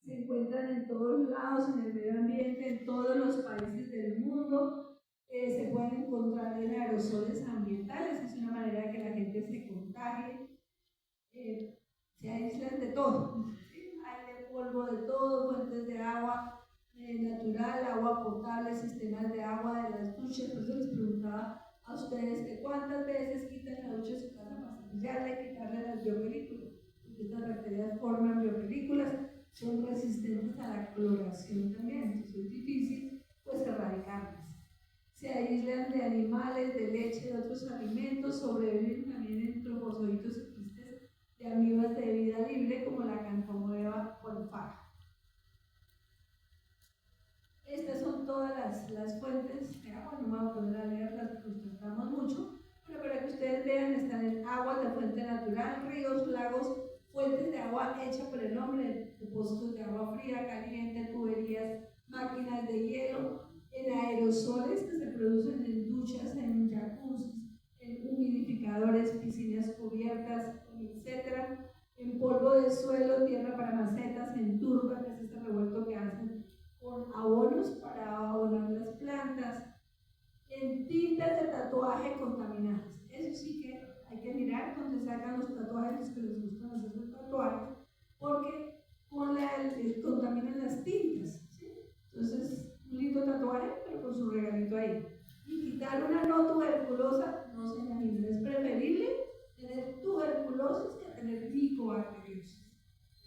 se encuentran en todos lados, en el medio ambiente, en todos los países del mundo. Se pueden encontrar en aerosoles ambientales, es una manera de que la gente se contagie, se aíslan de todo, ¿sí? Hay de polvo de todo, fuentes de agua natural, agua potable, sistemas de agua de las duchas. Por eso les preguntaba a ustedes que cuántas veces quitan la ducha de su casa para cepillarla y quitarle las biopelículas, porque estas bacterias forman biopelículas, son resistentes a la cloración también, entonces es difícil pues erradicarlas. Se aíslan de animales, de leche, de otros alimentos, sobreviven también en trofozoitos y quistes de amibas de vida libre como la cantomoeba polfaga. Estas son todas las fuentes de agua, no me voy a poner a leerlas porque nos tratamos mucho, pero para que ustedes vean, están en aguas de fuente natural, ríos, lagos, fuentes de agua hecha por el hombre, depósitos de agua fría, caliente, tuberías, máquinas de hielo, en aerosoles que se producen en duchas, en jacuzzis, en humidificadores, piscinas cubiertas, etc. En polvo de suelo, tierra para macetas, en turba, que es este revuelto que hacen con abonos para abonar las plantas, en tintas de tatuaje contaminadas. Eso sí que hay que mirar dónde sacan los tatuajes, los que les gustan hacer los tatuajes, porque contaminan las tintas, ¿sí? Entonces, un lindo tatuaje, pero con su regalito ahí. Y quitar una no tuberculosa, no se imaginen, es preferible tener tuberculosis que tener micobacteriosis.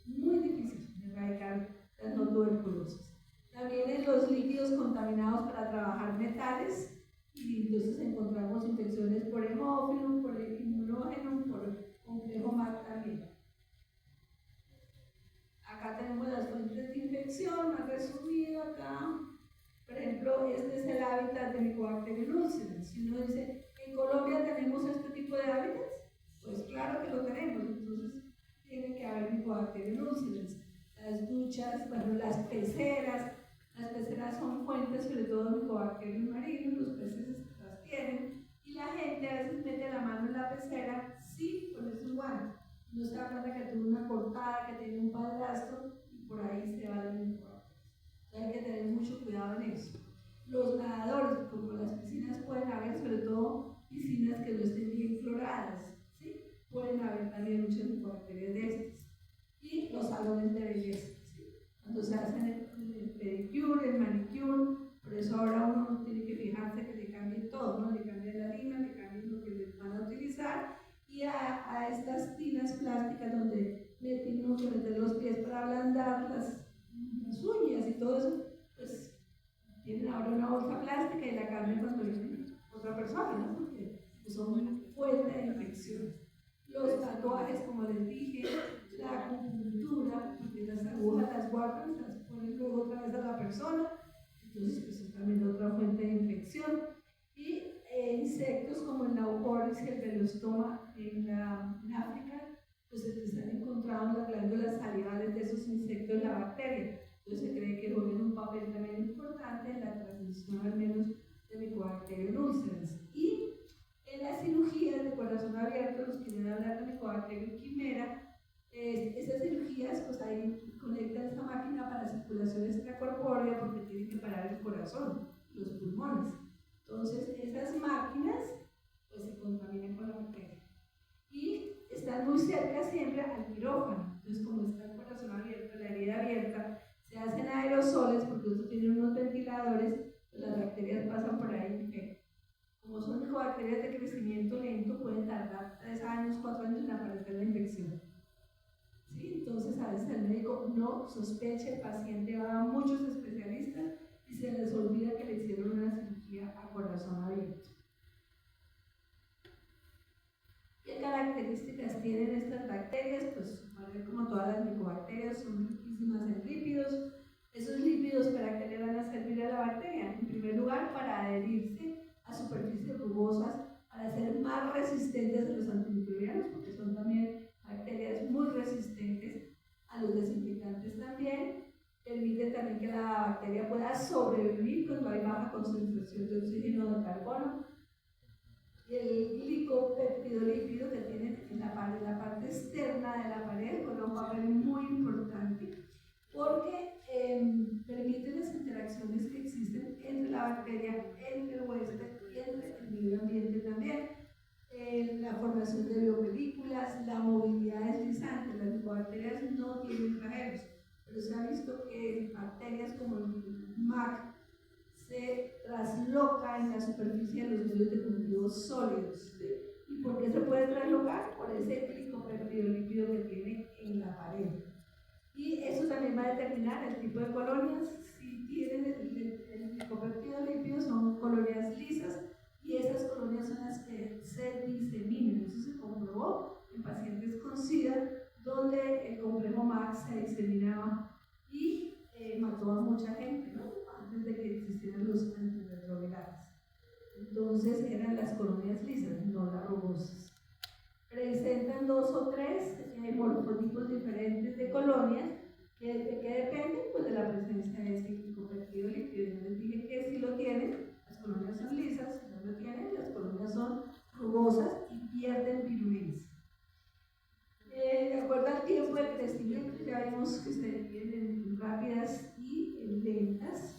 Muy difícil erradicar las no tuberculosis. También en los líquidos contaminados para trabajar metales, y entonces encontramos infecciones por hemófilo, por inmunógeno, por complejo MAC también. Acá tenemos las fuentes de infección, más resumido acá. Por ejemplo, este es el hábitat de Mycobacterium ulcerans. Si uno dice, ¿en Colombia tenemos este tipo de hábitats? Pues claro que lo tenemos, entonces tiene que haber Mycobacterium ulcerans. Las duchas, bueno, las peceras son fuentes, sobre todo de Mycobacterium marinos, los peces las tienen, y la gente a veces mete la mano en la pecera sin ponerse un guante. No se da cuenta que tuvo una cortada, que tiene un padrastro, y por ahí se va el Mycobacterium. Hay que tener mucho cuidado en eso. Los nadadores, como las piscinas pueden haber, sobre todo piscinas que no estén bien cloradas, ¿sí? Pueden haber también muchas Mycobacterias de estas. Y los salones de belleza, ¿sí? Cuando se hacen el pedicure, el manicure, por eso ahora uno tiene que fijarse que le cambie todo, ¿no? Le cambie la harina, le cambie lo que le van a utilizar, y a estas tinas plásticas donde tienen que meter los pies para ablandar las uñas y todo eso, pues tienen ahora una bolsa plástica y la cambian cuando viene otra persona, ¿no? Porque son una fuente de infección. Los tatuajes, como les dije, la acupuntura, porque las agujas las guardan, las ponen luego otra vez a la persona, entonces pues es también otra fuente de infección. Y insectos como el naucoris y el velostoma en África, pues se están encontrando las glándulas salivales de esos insectos la bacteria. Entonces se cree que juegan un papel también importante en la transmisión al menos de Mycobacterium ulcerans. Y en las cirugías de corazón abierto, los que vienen a hablar de Mycobacterium quimera, esas cirugías, pues ahí conectan esta máquina para circulación extracorpórea porque tienen que parar el corazón, los pulmones. Entonces esas máquinas pues se contaminan con la bacteria. Y están muy cerca siempre al quirófano. Entonces, como está el corazón abierto, la herida abierta, se hacen aerosoles porque eso tiene unos ventiladores, pues las bacterias pasan por ahí. Como son mycobacterias de crecimiento lento, pueden tardar 3 años, 4 años en aparecer la infección. ¿Sí? Entonces, a veces el médico no sospecha, el paciente va a muchos especialistas y se les olvida que le hicieron una cirugía a corazón abierto. ¿Qué características tienen estas bacterias? Pues, como todas las micobacterias, son riquísimas en lípidos. Esos lípidos, ¿para qué le van a servir a la bacteria? En primer lugar, para adherirse a superficies rugosas, para ser más resistentes a los antimicrobianos, porque son también bacterias muy resistentes a los desinfectantes también. Permite también que la bacteria pueda sobrevivir cuando hay baja concentración de oxígeno o de carbono. Y el glicopeptidolípido que tienen en la parte externa de la pared juega un papel muy importante porque tienen flagelos, pero se ha visto que bacterias como el MAC se trasloca en la superficie de los medios de cultivo sólidos. ¿Sí? ¿Y por qué se puede traslocar? Por ese glicopeptidolípido que tiene en la pared. Y eso también va a determinar el tipo de colonias. Si tienen el glicopeptidolípido, son colonias lisas, y esas colonias son las que se diseminan. Eso se comprobó en pacientes con SIDA, donde el complejo MAC se diseminaba y mató a mucha gente, ¿no? Antes de que existieran los antirretrovirales. Entonces eran las colonias lisas, no las rugosas. Presentan 2 o 3 morfotipos diferentes de colonias. ¿De qué dependen? Pues de la presencia de ese glicopeptidolípido. Yo les dije que si lo tienen, las colonias son lisas; si no lo tienen, las colonias son rugosas y pierden virulencia. De acuerdo al tiempo de crecimiento, ya vimos que se dividen en rápidas y en lentas.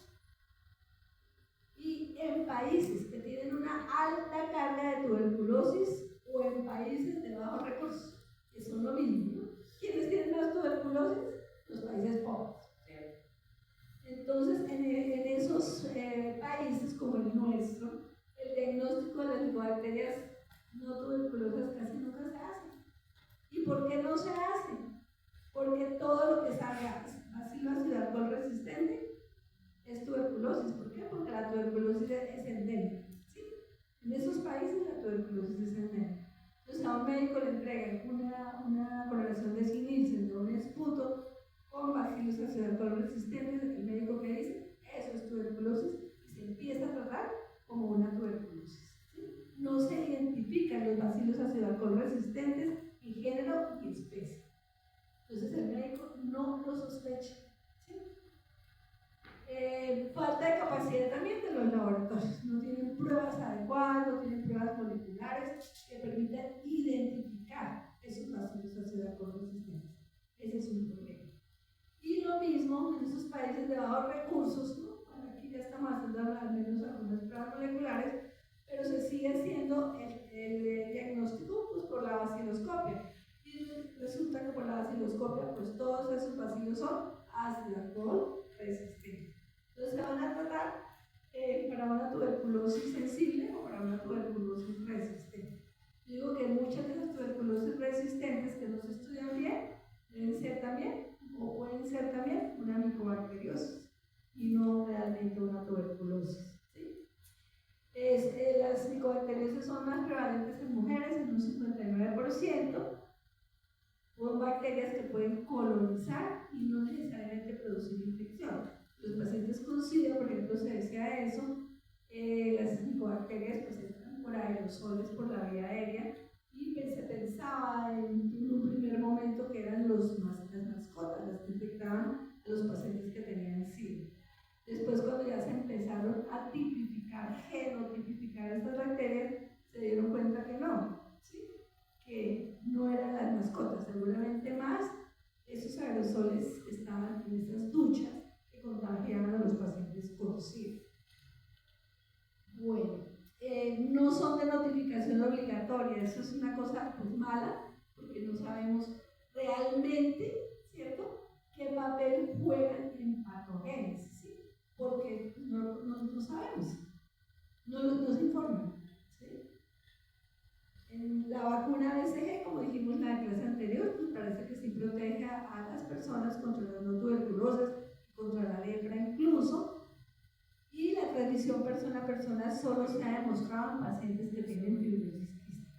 Y en países que tienen una alta carga de tuberculosis o en países de bajos recursos, que son lo mismo, ¿no? ¿Quiénes tienen más tuberculosis? Los países pobres. Entonces, en esos países como el nuestro, el diagnóstico de las micobacterias no tuberculosas casi nunca se hace. ¿Y por qué no se hace? Porque todo lo que salga bacilo ácido alcohol resistente es tuberculosis. ¿Por qué? Porque la tuberculosis es endémica. ¿Sí? En esos países la tuberculosis es endémica. Entonces a un médico le entregan una coloración de Nielsen de un esputo con bacilos ácido alcohol resistentes. El médico que dice, eso es tuberculosis, y se empieza a tratar como una tuberculosis. ¿Sí? No se identifican los bacilos ácido alcohol resistentes en género y especie. Entonces el médico no lo sospecha. ¿Sí? Falta de capacidad también de los laboratorios. No tienen pruebas adecuadas, no tienen pruebas moleculares que permitan identificar esos bacilos ácido alcohol resistentes. Ese es un problema. Y lo mismo en esos países de bajos recursos, ¿no? Bueno, aquí ya está más dando al menos algunas pruebas moleculares, pero se sigue haciendo el diagnóstico pues, por la baciloscopia. Y resulta que por la baciloscopia, pues todos esos bacilos son ácido alcohol resistentes. Entonces se van a tratar para una tuberculosis sensible o para una tuberculosis resistente. Yo digo que muchas de las tuberculosis resistentes que no se estudian bien deben ser también, o pueden ser también, una micobacteriosis y no realmente una tuberculosis. ¿Sí? Las micobacteriosis son más prevalentes en mujeres, en un 59%. Son bacterias que pueden colonizar y no necesariamente producir infección. Los pacientes con SIDA, por ejemplo, se decía eso, las micobacterias pues entran por aerosoles por la vía aérea, y se pensaba en un primer momento que eran las mascotas las que infectaban a los pacientes que tenían SIDA. Después, cuando ya se empezaron a tipificar, genotipificar estas bacterias, se dieron cuenta que no, ¿sí? Que no eran las mascotas, seguramente más esos aerosoles que estaban en esas duchas que contagiaban a los pacientes con SIDA. Bueno, no son de notificación obligatoria, eso es una cosa pues mala, porque no sabemos realmente, ¿cierto?, qué papel juegan en patogénesis, ¿sí? Porque no sabemos, no se informan, ¿sí? En la vacuna BCG, como dijimos en la clase anterior, pues parece que sí protege a las personas contra las no tuberculosas, contra la lepra incluso. Y la transmisión persona a persona solo se ha demostrado en pacientes que tienen fibrosis quística.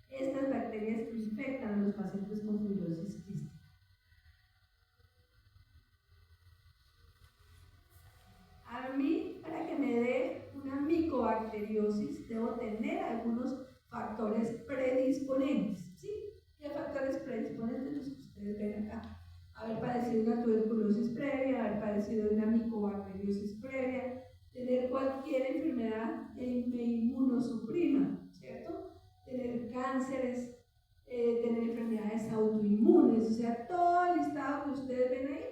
Estas bacterias infectan a los pacientes con fibrosis quística. A mí, para que me dé una micobacteriosis, debo tener algunos factores predisponentes. ¿Sí? ¿Qué factores predisponentes? Los que ustedes ven acá. Haber padecido una tuberculosis previa, haber padecido una micobacteriosis previa, tener cualquier enfermedad que me inmunosuprima, ¿cierto? Tener cánceres, tener enfermedades autoinmunes, o sea, todo el listado que ustedes ven ahí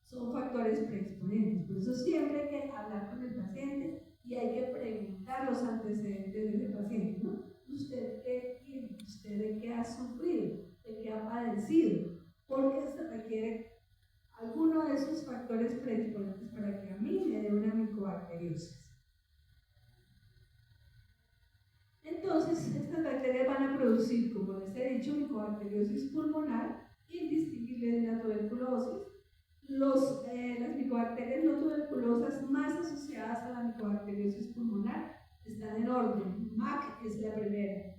son factores predisponentes. Por eso siempre hay que hablar con el paciente y hay que preguntar los antecedentes de ese paciente, ¿no? ¿Usted qué tiene? ¿Usted de qué ha sufrido? ¿De qué ha padecido? Porque se requiere micoarteriosis. Entonces, estas bacterias van a producir, como les he dicho, micoarteriosis pulmonar, indistinguible de la tuberculosis. Las micoarterias no tuberculosas más asociadas a la micoarteriosis pulmonar están en orden. MAC es la primera,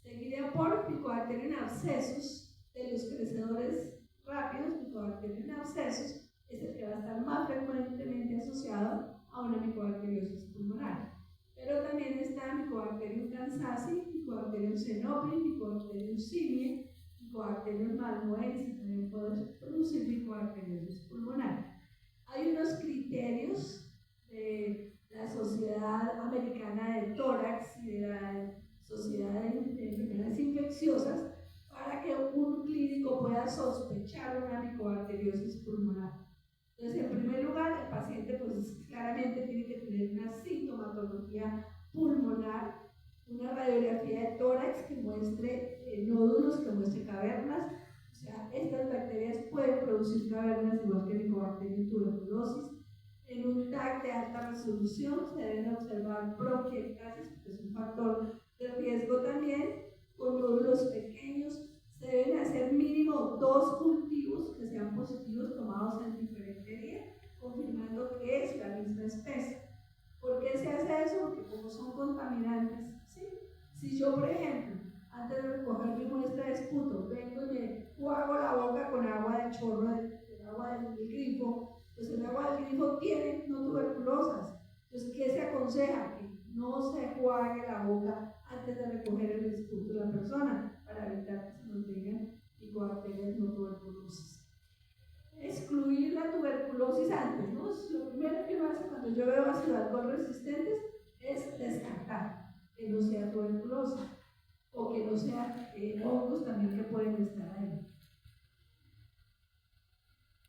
seguida por micoarteria en abscesos. De los crecedores rápidos, micoarteria en abscesos es el que va a estar más frecuentemente asociado a una micoarteriosis pulmonar. Pero también está Mycobacterium kansasi, Mycobacterium xenopri, Mycobacterium simie, Mycobacterium malmoense, también puede producir micoarteriosis pulmonar. Hay unos criterios de la Sociedad Americana de Tórax y de la Sociedad de Enfermedades Infecciosas para que un clínico pueda sospechar una micoarteriosis pulmonar. Entonces, en primer lugar, el paciente pues claramente tiene que tener una sintomatología pulmonar, una radiografía de tórax que muestre nódulos, que muestre cavernas. O sea, estas bacterias pueden producir cavernas igual que Mycobacterium tuberculosis. En un TAC de alta resolución se deben observar bronquiectasis, que es un factor de riesgo también, con nódulos pequeños. Se deben hacer mínimo 2 cultivos que sean positivos tomados en diferente día, confirmando que es la misma especie. ¿Por qué se hace eso? Porque como son contaminantes, ¿sí? Si yo, por ejemplo, antes de recoger mi muestra de esputo, vengo y me juego la boca con agua de chorro, del agua del grifo, pues el agua del grifo tiene no tuberculosas. Entonces, ¿qué se aconseja? Que no se juegue la boca antes de recoger el esputo de la persona, para evitar que se nos vengan micoarterias no tuberculosas. Excluir la tuberculosis antes, ¿no? Lo primero que uno hace cuando yo veo ácido alcohol resistentes es descartar que no sea tuberculosis o que no sean hongos también que pueden estar ahí.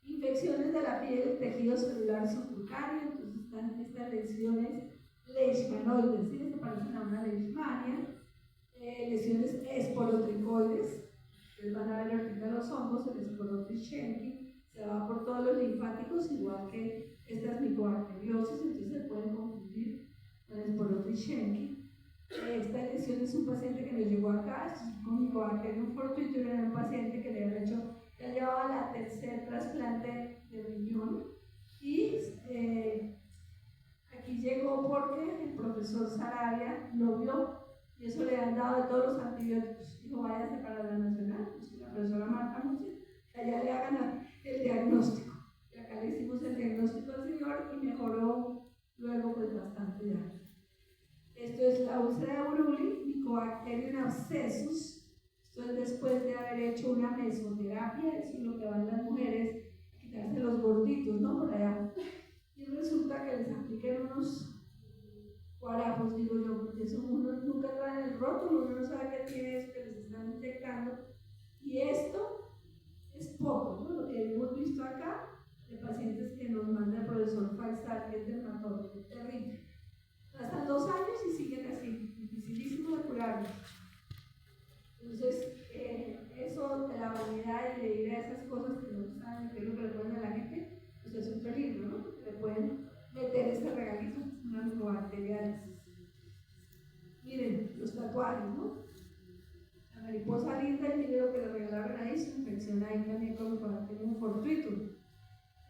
Infecciones de la piel, del tejido celular subcutáneo, entonces están estas lesiones leishmanoides, ¿sí? Se parecen a una leishmania. Lesiones esporotricoides, ustedes van a ver ahorita los hongos, el Sporotrischenki se va por todos los linfáticos, igual que estas micoarteriosis, entonces se pueden confundir con el Sporotrischenki. Esta lesión es un paciente que nos llegó acá, con Mycobacterium fortuito, era un paciente que le había hecho, ya llevaba la tercer trasplante de riñón y aquí llegó porque el profesor Sarabia lo vio. Y eso le han dado de todos los antibióticos. Dijo, váyase para la nacional, pues la profesora Marta Musi, allá le hagan el diagnóstico. Y acá le hicimos el diagnóstico al señor y mejoró luego pues bastante ya. Esto es la úlcera de Buruli, Mycobacterium abscessus. Esto es después de haber hecho una mesoterapia, eso es lo que van las mujeres, quitarse los gorditos, ¿no? Por allá. Y resulta que les apliquen unos guarapos, digo yo, porque eso uno nunca trae el rótulo, uno no sabe qué tiene eso que les están inyectando. Y esto es poco, ¿no? Lo que hemos visto acá de pacientes que nos manda el profesor Faisal, que es dermatólogo, es terrible. Pasan 2 años y siguen así, dificilísimo de curarlos. Entonces, eso de la vanidad y de ir a esas cosas que no saben qué es lo que le ponen a la gente, pues es un peligro, ¿no? Le pueden meter ese regalito, unas micobacteriales. Miren, los tatuajes, ¿no? La mariposa linda, y miren lo que le regalaron ahí, su infección ahí también con Mycobacterium fortuito.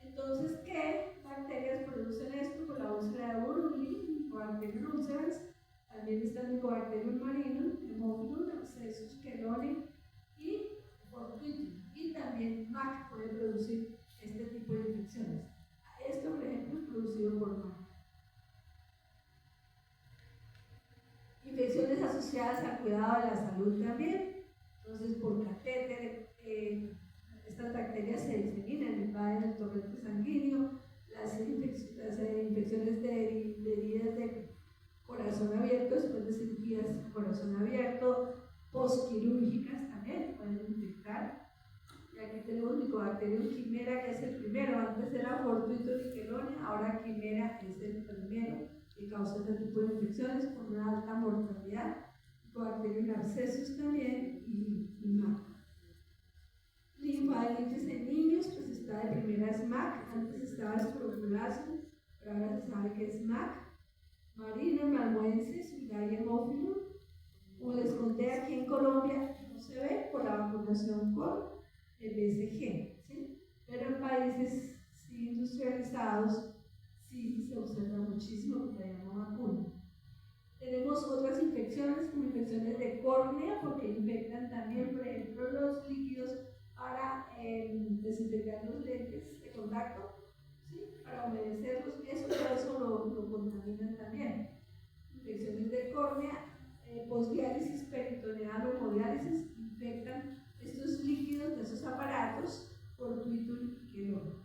Entonces, ¿qué bacterias producen esto? Por la úlcera de Buruli, Mycobacterium ulcerans, también está el Mycobacterium marinum, Haemophilus, Abscessus, Chelone y fortuito. Y también MAC puede producir este tipo de infecciones. Esto, por ejemplo, es producido por MAC. Infecciones asociadas al cuidado de la salud también. Entonces, por catéter, estas bacterias se diseminan, invaden el torrente sanguíneo, las infecciones de heridas de corazón abierto, después de cirugías corazón abierto, postquirúrgicas también pueden infectar. Y aquí tenemos Mycobacterium quimera, que es el primero. Antes era fortuito niquelone, ahora quimera es el primero que causa este tipo de infecciones con una alta mortalidad. Mycobacterium abscessus también y MAC. Linfadenitis en niños, pues está de primera es MAC, antes estaba esporoplasma, pero ahora se sabe que es MAC, marino, malmoense, sulgai hemófilo. Como les conté, aquí en Colombia no se ve por la vacunación con el BCG, ¿sí? Pero en países sí industrializados sí se observa muchísimo porque hay una vacuna. Tenemos otras infecciones como infecciones de córnea porque infectan también, por ejemplo, los líquidos para desinfectar los lentes de contacto, ¿sí? Para humedecerlos, eso lo contaminan también. Infecciones de córnea, posdiálisis, peritoneal o hemodiálisis infectan estos líquidos de esos aparatos por tuitul y quelón.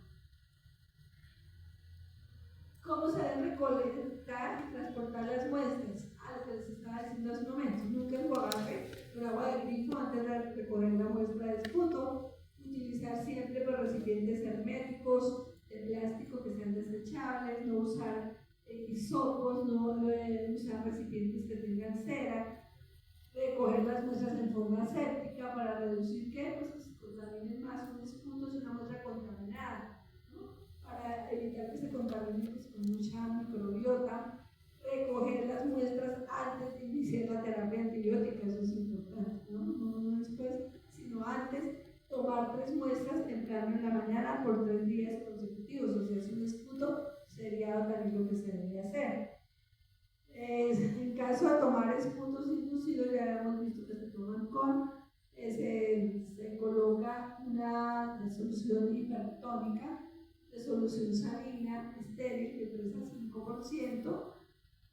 ¿Cómo se deben recolectar y transportar las muestras? Lo que les estaba diciendo hace un momento, nunca enjuagarse con agua de grifo antes de recoger la muestra de esputo, utilizar siempre los recipientes herméticos de plástico que sean desechables, no usar hisopos, no usar recipientes que tengan cera, recoger las muestras en forma séptica para reducir que se contaminen más un esputo y una muestra contaminada, ¿no? Para evitar que se contamine con mucha microbiota, recoger las muestras antes de iniciar la terapia antibiótica, eso es importante, no después, sino antes. Tomar 3 muestras temprano en la mañana por 3 días consecutivos, o sea, es un esputo seriado también lo que se debe hacer. En caso de tomar esputos inducidos, ya hemos visto que se toman con, se coloca una solución hipertónica de solución salina estéril de 3 a 5%,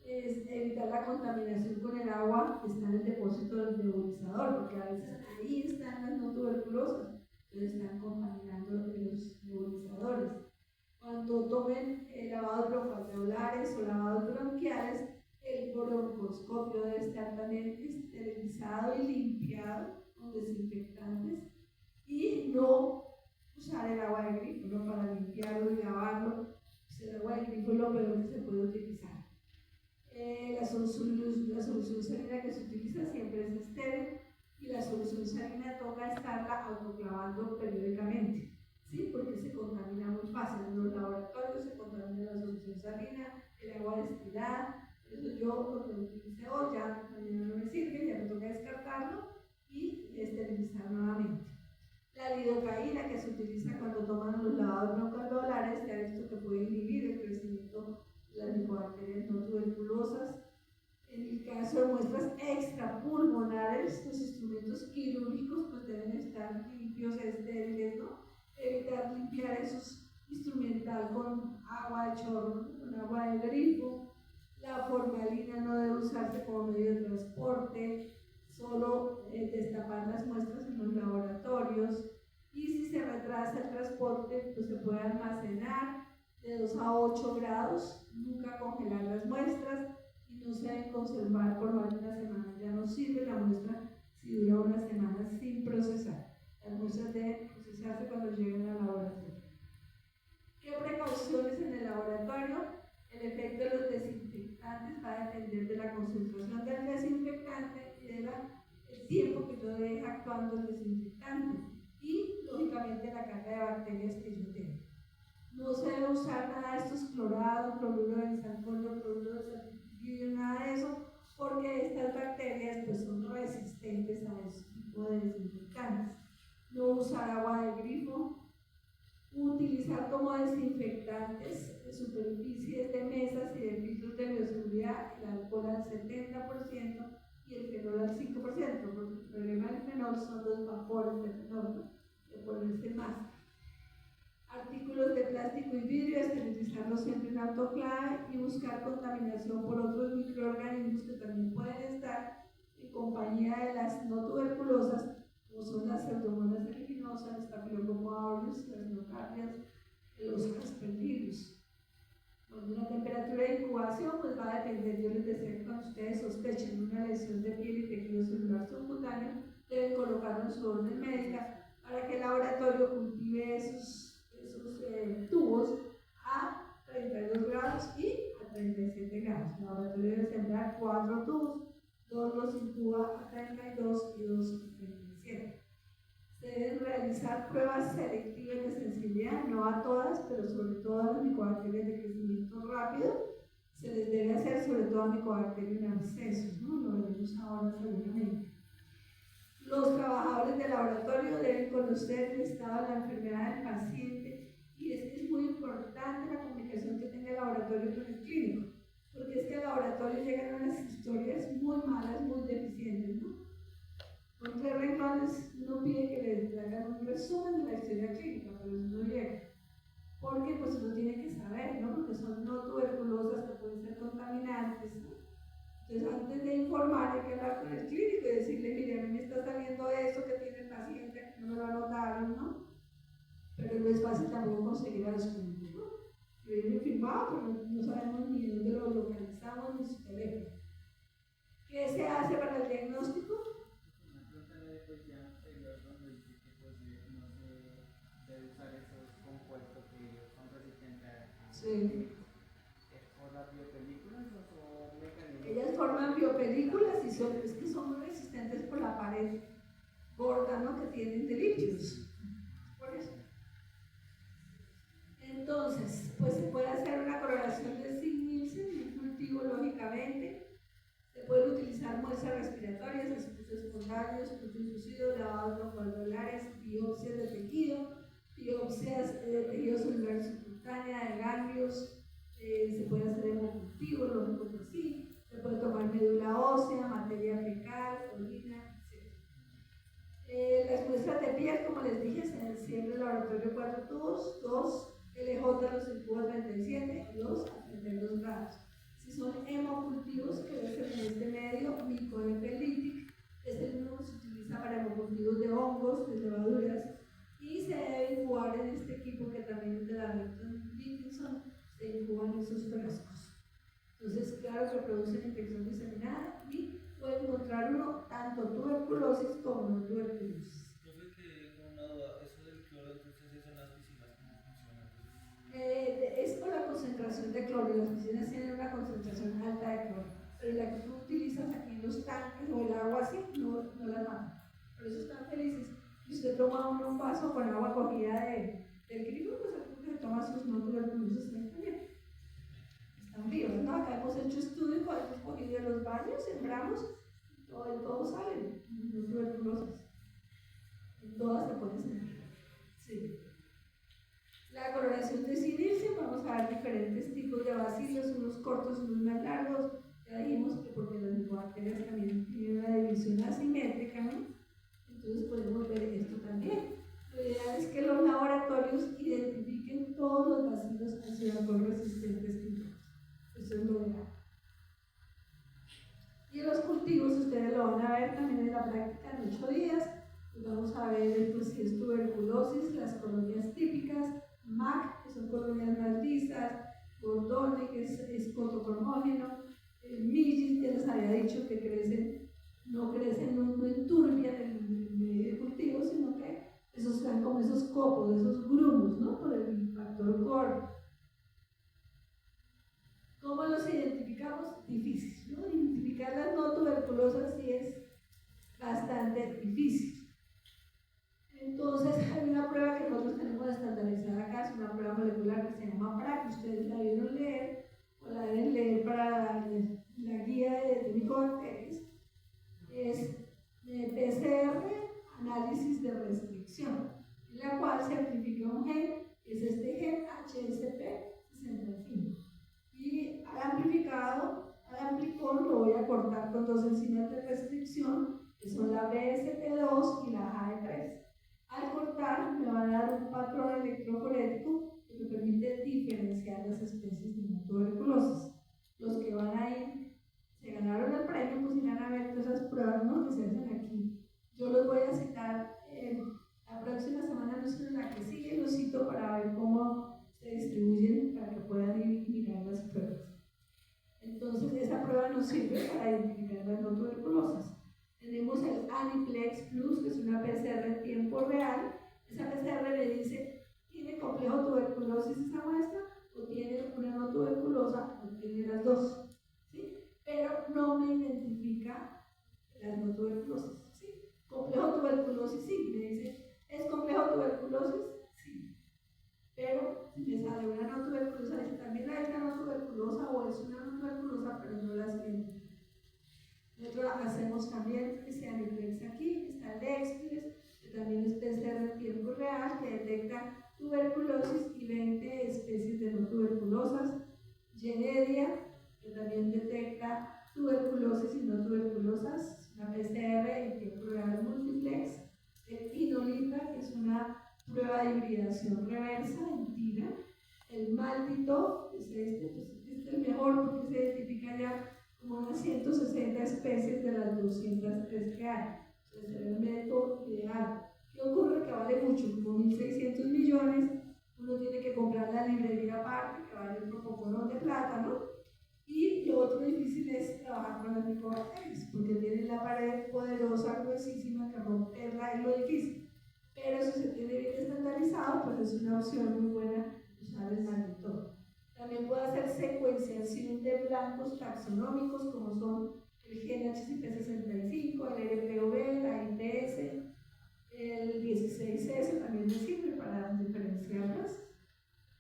es evitar la contaminación con el agua que está en el depósito del nebulizador, porque a veces ahí están las no tuberculosas, entonces están contaminando los nebulizadores. Cuando tomen lavados broncoalveolares o lavados bronquiales, el broncoscopio debe estar también esterilizado y limpiado con desinfectantes y no usar el agua de grifo, ¿no? Para limpiarlo y lavarlo. Pues el agua de grifo es lo peor que se puede utilizar. La solución salina que se utiliza siempre es estéril y la solución salina toca estarla autoclavando periódicamente, ¿sí? Porque se contamina muy fácil. En los laboratorios se contamina la solución salina, el agua destilada. Eso yo lo que utilicé hoy ya también no me sirve, ya me toca descartarlo y esterilizar nuevamente. La lidocaína que se utiliza cuando toman los lavados broncoalveolares, se ha visto que puede inhibir el crecimiento de las micobacterias no tuberculosas. En el caso de muestras extrapulmonares, los instrumentos quirúrgicos pues deben estar limpios, estériles, ¿no? Evitar limpiar esos instrumental con agua de chorro, con agua de grifo. La formalina no debe usarse como medio de transporte, solo destapar las muestras en los laboratorios, y si se retrasa el transporte, pues se puede almacenar de 2 a 8 grados, nunca congelar las muestras y no se deben conservar por más de una semana. Ya no sirve la muestra si dura una semana sin procesar. Las muestras deben procesarse cuando lleguen al laboratorio. ¿Qué precauciones en el laboratorio? El efecto de los desinfectantes va a depender de la concentración del desinfectante y del tiempo que yo deje actuando el desinfectante y, lógicamente, la carga de bacterias que yo tengo. No se debe usar nada de estos clorados, cloruro de hexalcohol, cloruro de salicidio, nada de eso, porque estas bacterias pues, son resistentes a ese tipo de desinfectantes. No usar agua de grifo. Utilizar como desinfectantes de superficies de mesas y de filtros de bioseguridad el alcohol al 70% y el fenol al 5%, porque el problema del fenol son los vapores de fenol, ¿no? De ponerse más. Artículos de plástico y vidrio, esterilizarlos siempre en autoclave y buscar contaminación por otros microorganismos que también pueden estar en compañía de las no tuberculosas, como son las pseudomonas aeruginosa, el Staphylococcus aureus, las nocardias, los aspergillus. Bueno, la temperatura de incubación pues va a depender, yo les decía que cuando ustedes sospechen una lesión de piel y tejido celular subcutáneo, deben colocarlo en su orden médica para que el laboratorio cultive esos tubos a 32 grados y a 37 grados. El laboratorio debe sembrar 4 tubos, 2 los incuba a 32 y 2 a 37. Se deben realizar pruebas selectivas de sensibilidad, no a todas, pero sobre todo a las micobacterias de crecimiento rápido. Se les debe hacer sobre todo a Mycobacterium abscessus, ¿no? Lo veremos ahora seguramente. Los trabajadores de laboratorio deben conocer el estado de la enfermedad del paciente, y es que es muy importante la comunicación que tenga el laboratorio con el clínico, porque es que al laboratorio llegan unas historias muy malas, muy deficientes, ¿no? Con 3 renglones uno pide que les hagan un resumen de la historia clínica, pero eso no llega. Porque pues uno tiene que saber, ¿no? Porque son no tuberculosas que pueden ser contaminantes, ¿no? Entonces, antes de informar, hay que hablar con el clínico y decirle: mire, a mí me está saliendo eso que tiene el paciente, no me lo anotaron, ¿no? Pero no es fácil tampoco conseguir a los clínicos, ¿no? Yo viene firmado, pero no sabemos ni dónde lo localizamos ni su teléfono. ¿Qué se hace para el diagnóstico? Una pregunta de ya anterior, donde dice que pues, no se debe usar esos compuestos que son resistentes a Sí. ¿Es por las biopelículas o son mecanismos? Ellas forman biopelículas y es que son muy resistentes por la pared gorda, ¿no?, que tienen de lípidos. Por eso. Entonces, pues se puede hacer una coloración de Sid-Nielsen en un cultivo, lógicamente. Se pueden utilizar muestras respiratorias, expulsos espontáneos, expulsos inducidos, lavados broncoalveolares, biopsias de tejido, biopsias de tejido celular subcutánea, de ganglios. Se puede hacer hemocultivo, lógico que sí. Se puede tomar médula ósea, materia fecal, orina, etc. Las muestras de piel, como les dije, se enciende el laboratorio 4 tubos, 2 LJ los incuba a 37 y 2 a 32 grados. Si son hemocultivos, que debe ser en este medio, Mycoepelitic, es el mismo que se utiliza para hemocultivos de hongos, de levaduras, y se debe incubar en este equipo que también es de la Becton Dickinson, se incuban esos frascos. Entonces, claro que producen infección diseminada y puede encontrar uno tanto tuberculosis como no tuberculosis. Profe, que con una duda, eso del cloro, entonces eso en las piscinas, ¿cómo funciona? Es por la concentración de cloro. Las piscinas tienen una concentración alta de cloro, pero la que tú utilizas aquí en los tanques o el agua así, no la matan. Por eso están felices. Si usted toma un vaso con agua cogida del grifo, pues se toma sus no tuberculosos también. Están vivos, ¿no? Acá hemos hecho estudios, hemos cogido de los baños, sembramos, todos salen no tuberculosos. En todas se pueden sembrar. Sí. La coloración de Sid-Nielsen, vamos a ver diferentes tipos de bacilos, unos cortos, unos más largos. Ya dijimos que porque las micobacterias también tienen una división asimétrica, ¿no? Entonces podemos ver esto también. Lo ideal es que los laboratorios identifiquen todos los bacilos acidoalcohol resistentes que encuentran. Eso es lo ideal. Y en los cultivos, ustedes lo van a ver también en la práctica en 8 días. Pues vamos a ver pues, si es tuberculosis, las colonias típicas, MAC, que son colonias más lisas, Gordone, que es cotocromógeno, Millis, que les había dicho que no enturbian el medio de cultivo, sino que esos están como esos copos, esos grumos, ¿no? Por el factor GOR. ¿Cómo los identificamos? Difícil, ¿no? Identificar las no tuberculosas sí es bastante difícil. Entonces, hay una prueba que nosotros tenemos estandarizada acá, es una prueba molecular que se llama PRA, que ustedes la vieron leer, o la deben leer para la guía de micobacterias. Es PCR, análisis de restricción, en la cual se amplifica un gen, que es este gen HSP65. Y al amplicón lo voy a cortar con 2 enzimas de restricción, que son la BST2 y la JE3. Al cortar me van a dar un patrón electroforético que me permite diferenciar las especies de no tuberculosis. Los que van a ir, se ganaron el premio, pues irán a ver todas esas pruebas, ¿no?, que se hacen aquí. Yo los voy a citar la próxima semana, no sé, la que sigue, los cito para ver cómo se distribuyen, para que puedan ir y mirar las pruebas. Entonces, esa prueba nos sirve para identificar las no tuberculosas. Tenemos el Aniplex Plus, que es una PCR en tiempo real. Esa PCR me dice, ¿tiene complejo tuberculosis esa muestra? ¿O tiene una no tuberculosa? ¿O tiene las dos? ¿Sí? Pero no me identifica las no tuberculosis. ¿Sí? Complejo tuberculosis sí, me dice, me sale una no tuberculosa, dice también hay una no tuberculosa o es una no tuberculosa, pero no la siento. Nosotros hacemos también ese Aniplex aquí, está el Express, que también es PCR en tiempo real, que detecta tuberculosis y 20 especies de no tuberculosas. Genedia, que también detecta tuberculosis y no tuberculosas, una PCR en tiempo real multiplex. El Inolita, que es una prueba de hibridación reversa en tira. El maldito, es este, pues este es el mejor porque se identifica ya como unas 160 especies de las 203 que hay. Entonces será el método ideal. ¿Qué ocurre? Que vale mucho, como 1.600 millones, uno tiene que comprar la librería aparte, que vale un poco de plata, ¿no? Y lo otro difícil es trabajar con las micobacterias, porque tienen la pared poderosa, gruesísima, que romperla es lo difícil. Pero si se tiene bien estandarizado, pues es una opción muy buena usar el monitor. También puede hacer secuenciación de blancos taxonómicos, como son el GNHCP65, el RPOB, la IPS, el 16S también me sirve para diferenciarlas.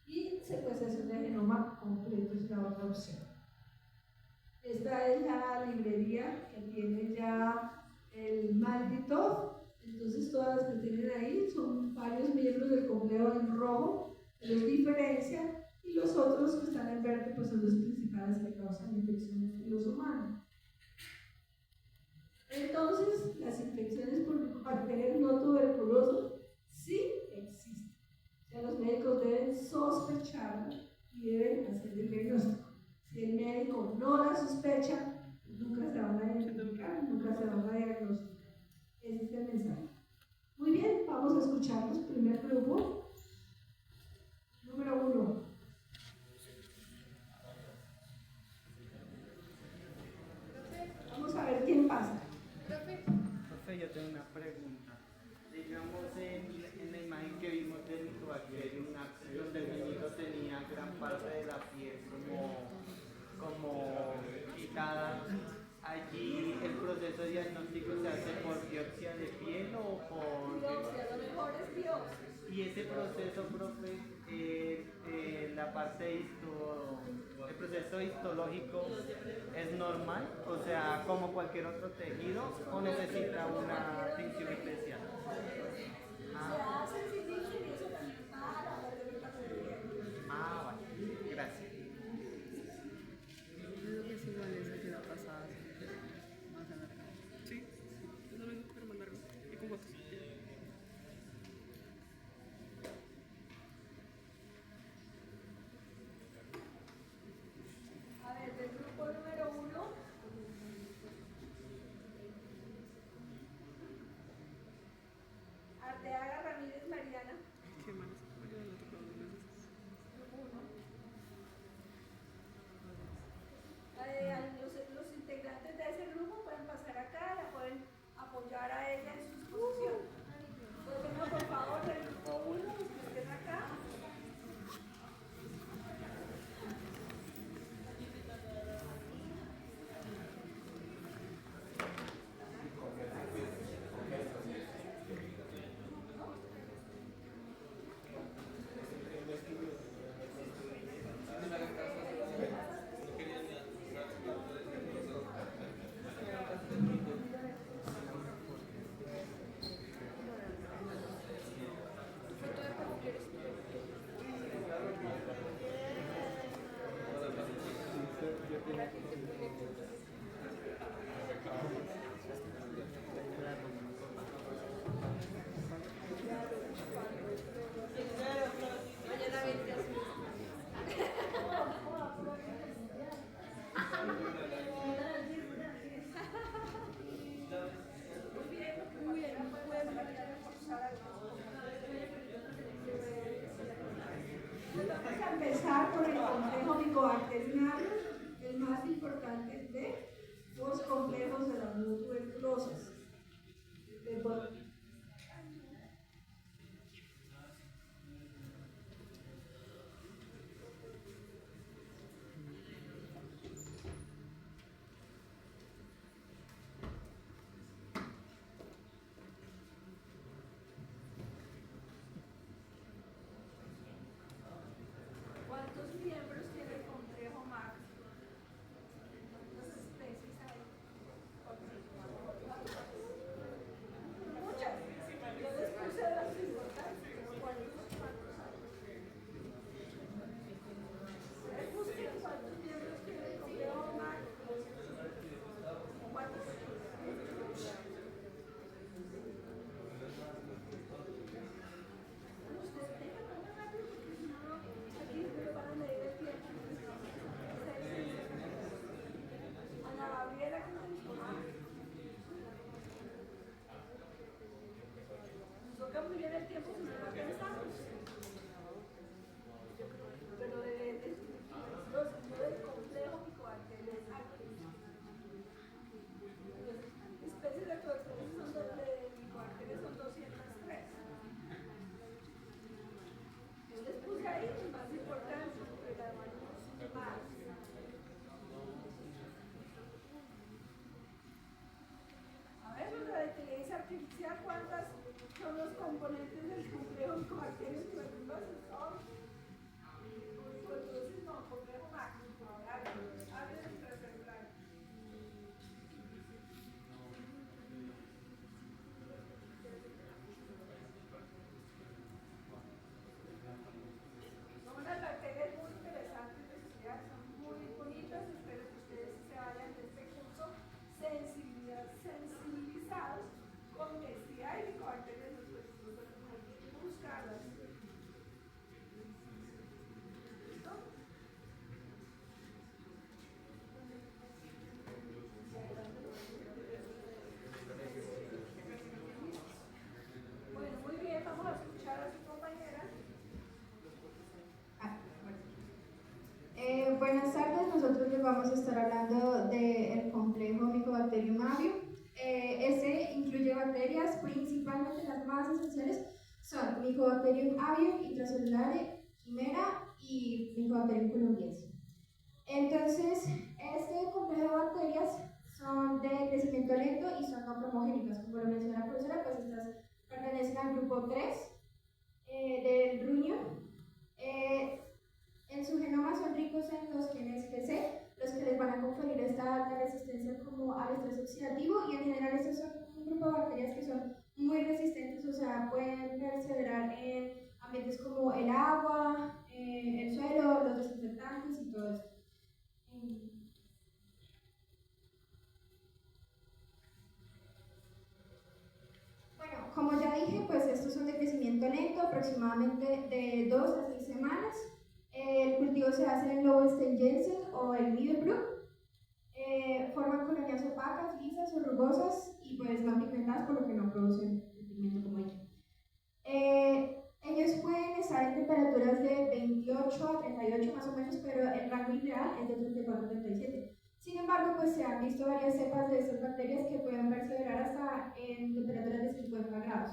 Y secuenciación de genoma completo es la otra opción. Esta es la librería que tiene ya el maldito. Entonces todas las que tienen ahí son varios miembros del complejo en rojo, que los diferencia, y los otros que están en verde pues son los principales que causan infecciones en los humanos. Entonces, las infecciones por bacterias no tuberculosas sí existen. O sea, los médicos deben sospecharla y deben hacer el diagnóstico. Si el médico no la sospecha, nunca se van a identificar, nunca se van a diagnosticar. Ese es el mensaje. Muy bien, vamos a escucharlos. Primer grupo. Número 1. Vamos a ver quién pasa. Profe, yo tengo una pregunta. Digamos, en la imagen que vimos del Mycobacterium abscess, donde el niñito tenía gran parte de la piel como quitada, allí el proceso diagnóstico se hace por biopsia de piel o por... Biopsia, lo mejor es biopsia. Y ese proceso, profe, la parte el proceso histológico es normal, o sea, como cualquier otro tejido, o necesita una tinción especial. Se hace sin dicho y eso también para poder Vale, gracias. Creo que es igual esa que la pasada, más alargada. Sí, es lo mismo, pero más largo y con fotos. A ver, del grupo número 1. Arteaga Ramírez Mariana. ¿Qué más? Porque no tocó dos veces. Grupo 1. Los integrantes de ese grupo pueden pasar acá, la pueden apoyar a ella en su exposición. Entonces, por favor, del grupo 1, los que estén acá. Vamos a empezar con el complejo micobacteriano, el más importante de los complejos de las no tuberculosas. vamos a estar hablando del complejo Mycobacterium avium. Este incluye bacterias, principalmente las más esenciales son Mycobacterium avium, intracelulare, quimera y Mycobacterium columbiense. Entonces, este complejo de bacterias son de crecimiento lento y son no cromogénicas, como lo menciona la profesora, pues estas pertenecen al grupo 3 del ruño. En su genoma son ricos en los genes GC, los que les van a conferir esta alta resistencia como al estrés oxidativo, y en general estos son un grupo de bacterias que son muy resistentes, o sea, pueden perseverar en ambientes como el agua, el suelo, los desinfectantes y todo esto. Bueno, como ya dije, pues estos son de crecimiento lento, aproximadamente de 2 a 6 semanas. El cultivo se hace en Lowenstein-Jensen o el Middlebrook. Forman colonias opacas, lisas o rugosas y pues no pigmentadas, por lo que no producen el pigmento como dije. Ellos pueden estar en temperaturas de 28 a 38 más o menos, pero el rango ideal es de 34 a 37. Sin embargo, pues se han visto varias cepas de estas bacterias que pueden perseverar hasta en temperaturas de 50 grados.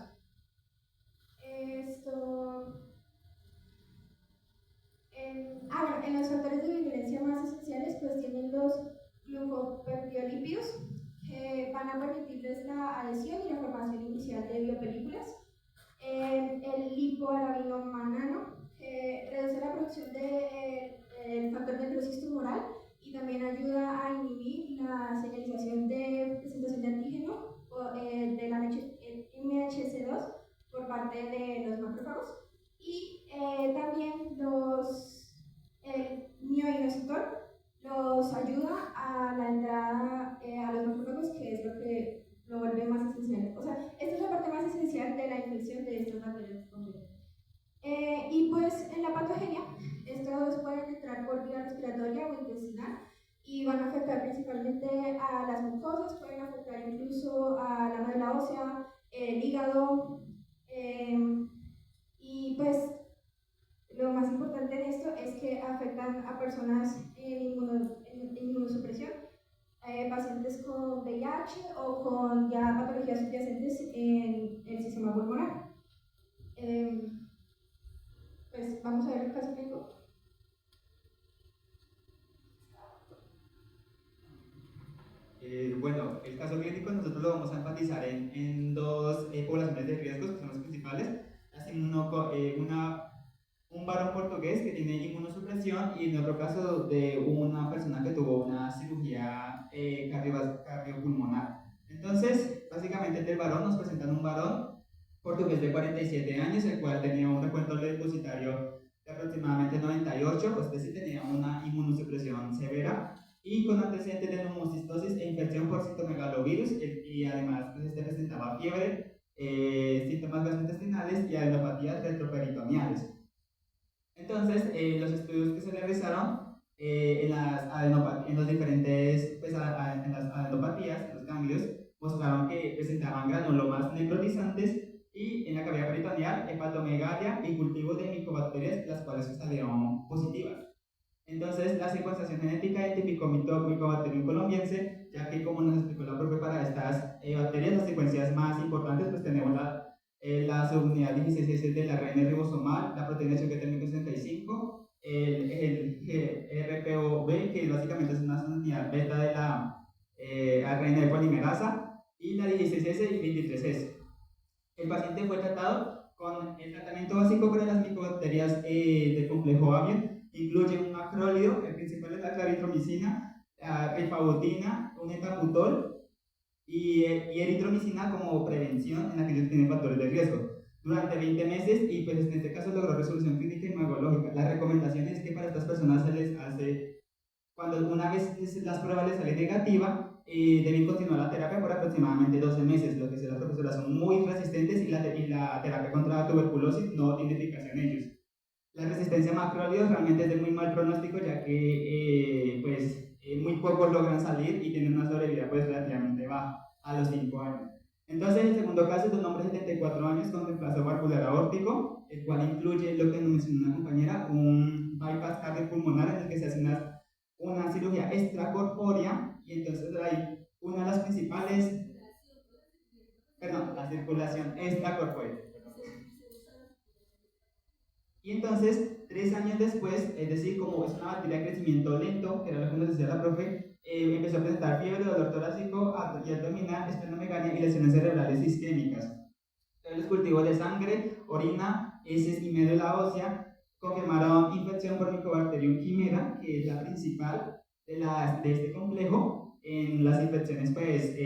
En los factores de vigilancia más esenciales, pues tienen los glucopeptidolípidos, que van a permitirles la adhesión y la formación inicial de biopelículas. El lipoarabinomanano, que reduce la producción del factor necrosis tumoral y también ayuda a inhibir la señalización de presentación de antígeno de la MHC2 por parte de los macrófagos. Y también el mioinositol los ayuda a la entrada a los macrófagos, que es lo que lo vuelve más esencial. O sea, esta es la parte más esencial de la infección de estas bacterias. Y pues en la patogenia, estos pueden entrar por vía respiratoria o intestinal y van a afectar principalmente a las mucosas, pueden afectar incluso a la médula ósea, el hígado, y pues lo más importante de esto es que afectan a personas en inmunosupresión, pacientes con VIH o con ya patologías subyacentes en el sistema pulmonar. Pues vamos a ver el caso clínico. Bueno, el caso clínico nosotros lo vamos a enfatizar en dos poblaciones de riesgos que son las principales. Un varón portugués que tiene inmunosupresión y en otro caso de una persona que tuvo una cirugía cardiopulmonar. Entonces, básicamente del varón nos presentan un varón portugués de 47 años, el cual tenía un recuento depositario de aproximadamente 98, pues sí tenía una inmunosupresión severa y con antecedentes de neumocistosis e infección por citomegalovirus, y además pues presentaba fiebre, síntomas gastrointestinales y adenopatías retroperitoneales. Entonces, los estudios que se realizaron en las adenopatías, en los ganglios, mostraron que presentaban granulomas necrotizantes y en la cavidad peritoneal, hepatomegalia y cultivo de micobacterias, las cuales salieron positivas. Entonces, la secuenciación genética identificó Mycobacterium columbiense, ya que, como nos explicó la profe, para estas bacterias, las secuencias más importantes, pues tenemos la subunidad 16S del ARN ribosomal, la proteína de choque térmico 65, el RPOB, que básicamente es una subunidad beta de la ARN de polimerasa, y la 16S y 23S. El paciente fue tratado con el tratamiento básico para las micobacterias del complejo avium. Incluye un macrólido, el principal es la claritromicina, rifabutina, un etambutol y eritromicina como prevención en aquellos que tienen factores de riesgo durante 20 meses, y pues en este caso logró resolución clínica y hematológica. La recomendación es que para estas personas se les hace, cuando una vez las pruebas les salen negativa, deben continuar la terapia por aproximadamente 12 meses. Lo que sé, las profesoras son muy resistentes y la terapia contra la tuberculosis no tiene eficacia en ellos. La resistencia a macrólidos realmente es de muy mal pronóstico, ya que muy pocos logran salir y tienen una sobrevida pues relativamente baja a los 5 años. Entonces, el segundo caso es de un hombre de 74 años con reemplazo valvular aórtico, el cual incluye lo que nos mencionó una compañera, un bypass cardiopulmonar en el que se hace una cirugía extracorpórea, y entonces hay una de las principales, perdón, la circulación extracorpórea. Y entonces, 3 años después, es decir, como es una bacteria de crecimiento lento, que era lo que nos decía la profe, empezó a presentar fiebre, dolor torácico y abdominal, esplenomegalia y lesiones cerebrales isquémicas. Entonces, los cultivos de sangre, orina, heces y médula ósea confirmaron infección por Mycobacterium quimera, que es la principal de este complejo en las infecciones, pues,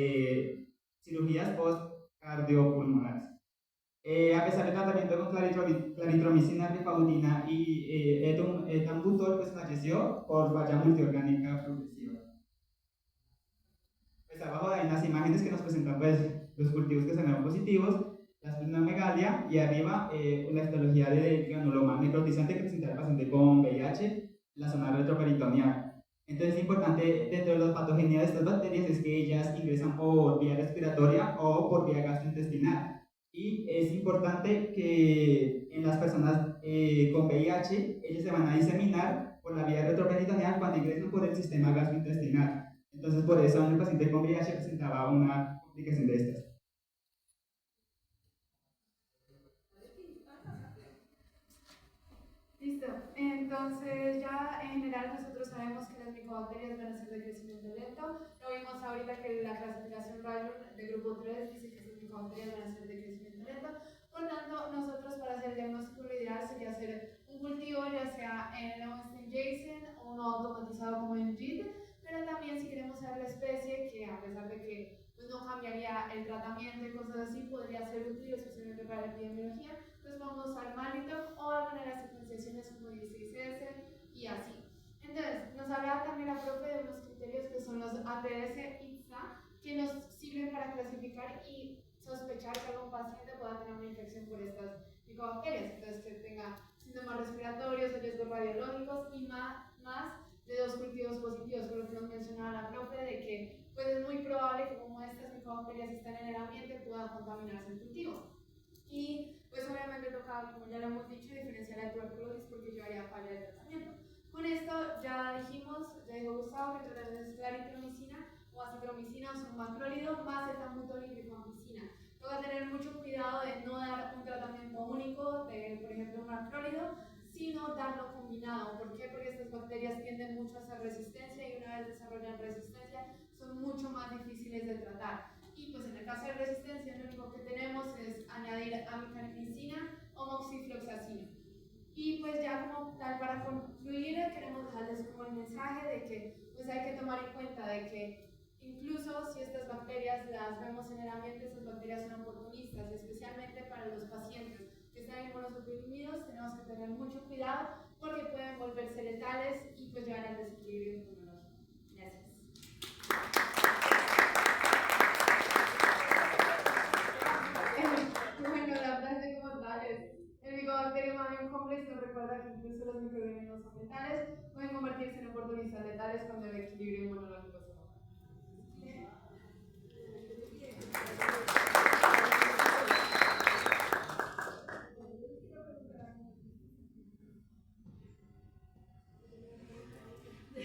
cirugías post-cardiopulmonares. A pesar del tratamiento con claritromicina, rifabutina y etambutol, pues falleció por falla multiorgánica progresiva. Pues abajo hay unas imágenes que nos presentan pues, los cultivos que salieron positivos, la esplenomegalia, y arriba la histología de granuloma necrotizante que presenta el paciente con VIH en la zona retroperitoneal. Entonces es importante, dentro de la patogenia de estas bacterias, es que ellas ingresan por vía respiratoria o por vía gastrointestinal. Y es importante que en las personas con VIH, ellos se van a diseminar por la vía retroperitoneal cuando ingresan por el sistema gastrointestinal. Entonces, por eso el paciente con VIH presentaba una complicación de estas. Listo, entonces ya en general nosotros sabemos que las micobacterias van a ser de crecimiento lento. Lo vimos ahorita que la clasificación Rayburn de grupo 3 dice que esas micobacterias van a ser de crecimiento lento. Por tanto, nosotros para hacer el diagnóstico lo ideal sería hacer un cultivo ya sea en Lowenstein Janssen o uno automatizado como en JIT, pero también si queremos saber la especie, que a pesar de que pues, no cambiaría el tratamiento y cosas así, podría ser útil especialmente para la epidemiología, pues vamos a usar Malitop o alguna de las secuenciaciones como 16S y así. Entonces, nos hablaba también la profe de unos criterios que son los ATS-ITSA, que nos sirven para clasificar y sospechar que algún paciente pueda tener una infección por estas micobacterias, entonces que tenga síntomas respiratorios o riesgos radiológicos y más de 2 cultivos positivos, por lo que nos mencionaba la profe, de que pues es muy probable que como estas micobacterias están en el ambiente pueda contaminarse el cultivo. Y pues obviamente tocaba, como ya lo hemos dicho, diferenciar la tuberculosis porque llevaría a falla de tratamiento. Con esto ya dijimos, ya dijo Gustavo, que el tratamiento es claritromicina o acitromicina o un macrólido más etambutol y rifampicina. Toca tener mucho cuidado de no dar un tratamiento único de, por ejemplo, un macrólido, sino darlo combinado. ¿Por qué? Porque estas bacterias tienden mucho a hacer resistencia y una vez desarrollan resistencia son mucho más difíciles de tratar. Y pues en el caso de resistencia lo único que tenemos es añadir amikacicina o moxifloxacina. Y pues ya como tal para concluir queremos dejarles como el mensaje de que pues hay que tomar en cuenta de que incluso si estas bacterias las vemos en el ambiente, estas bacterias son oportunistas, especialmente para los pacientes que están inmunosuprimidos, tenemos que tener mucho cuidado porque pueden volverse letales y pues llevar al desequilibrio inmunológico. Gracias. Bueno, la frase como tal es: el Mycobacterium avium complex nos recuerda que incluso los microorganismos ambientales pueden convertirse en oportunistas letales cuando el equilibrio inmunológico se rompe.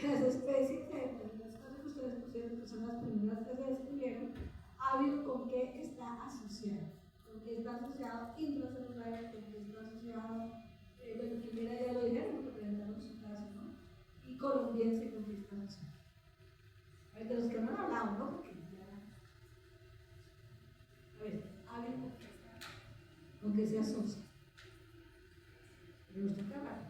Las especies, las cosas que ustedes pusieron, que son las primeras que se descubrieron, Avium con qué está asociado. Con qué está asociado intracelular, con qué está asociado, bueno, Quimera ya lo dijeron porque presentaron su caso, ¿no? Y colombiense con qué está asociado. A ver, de los que no han hablado, ¿no? Porque ya... A ver, Avium con qué se asocia. ¿Le gusta hablar?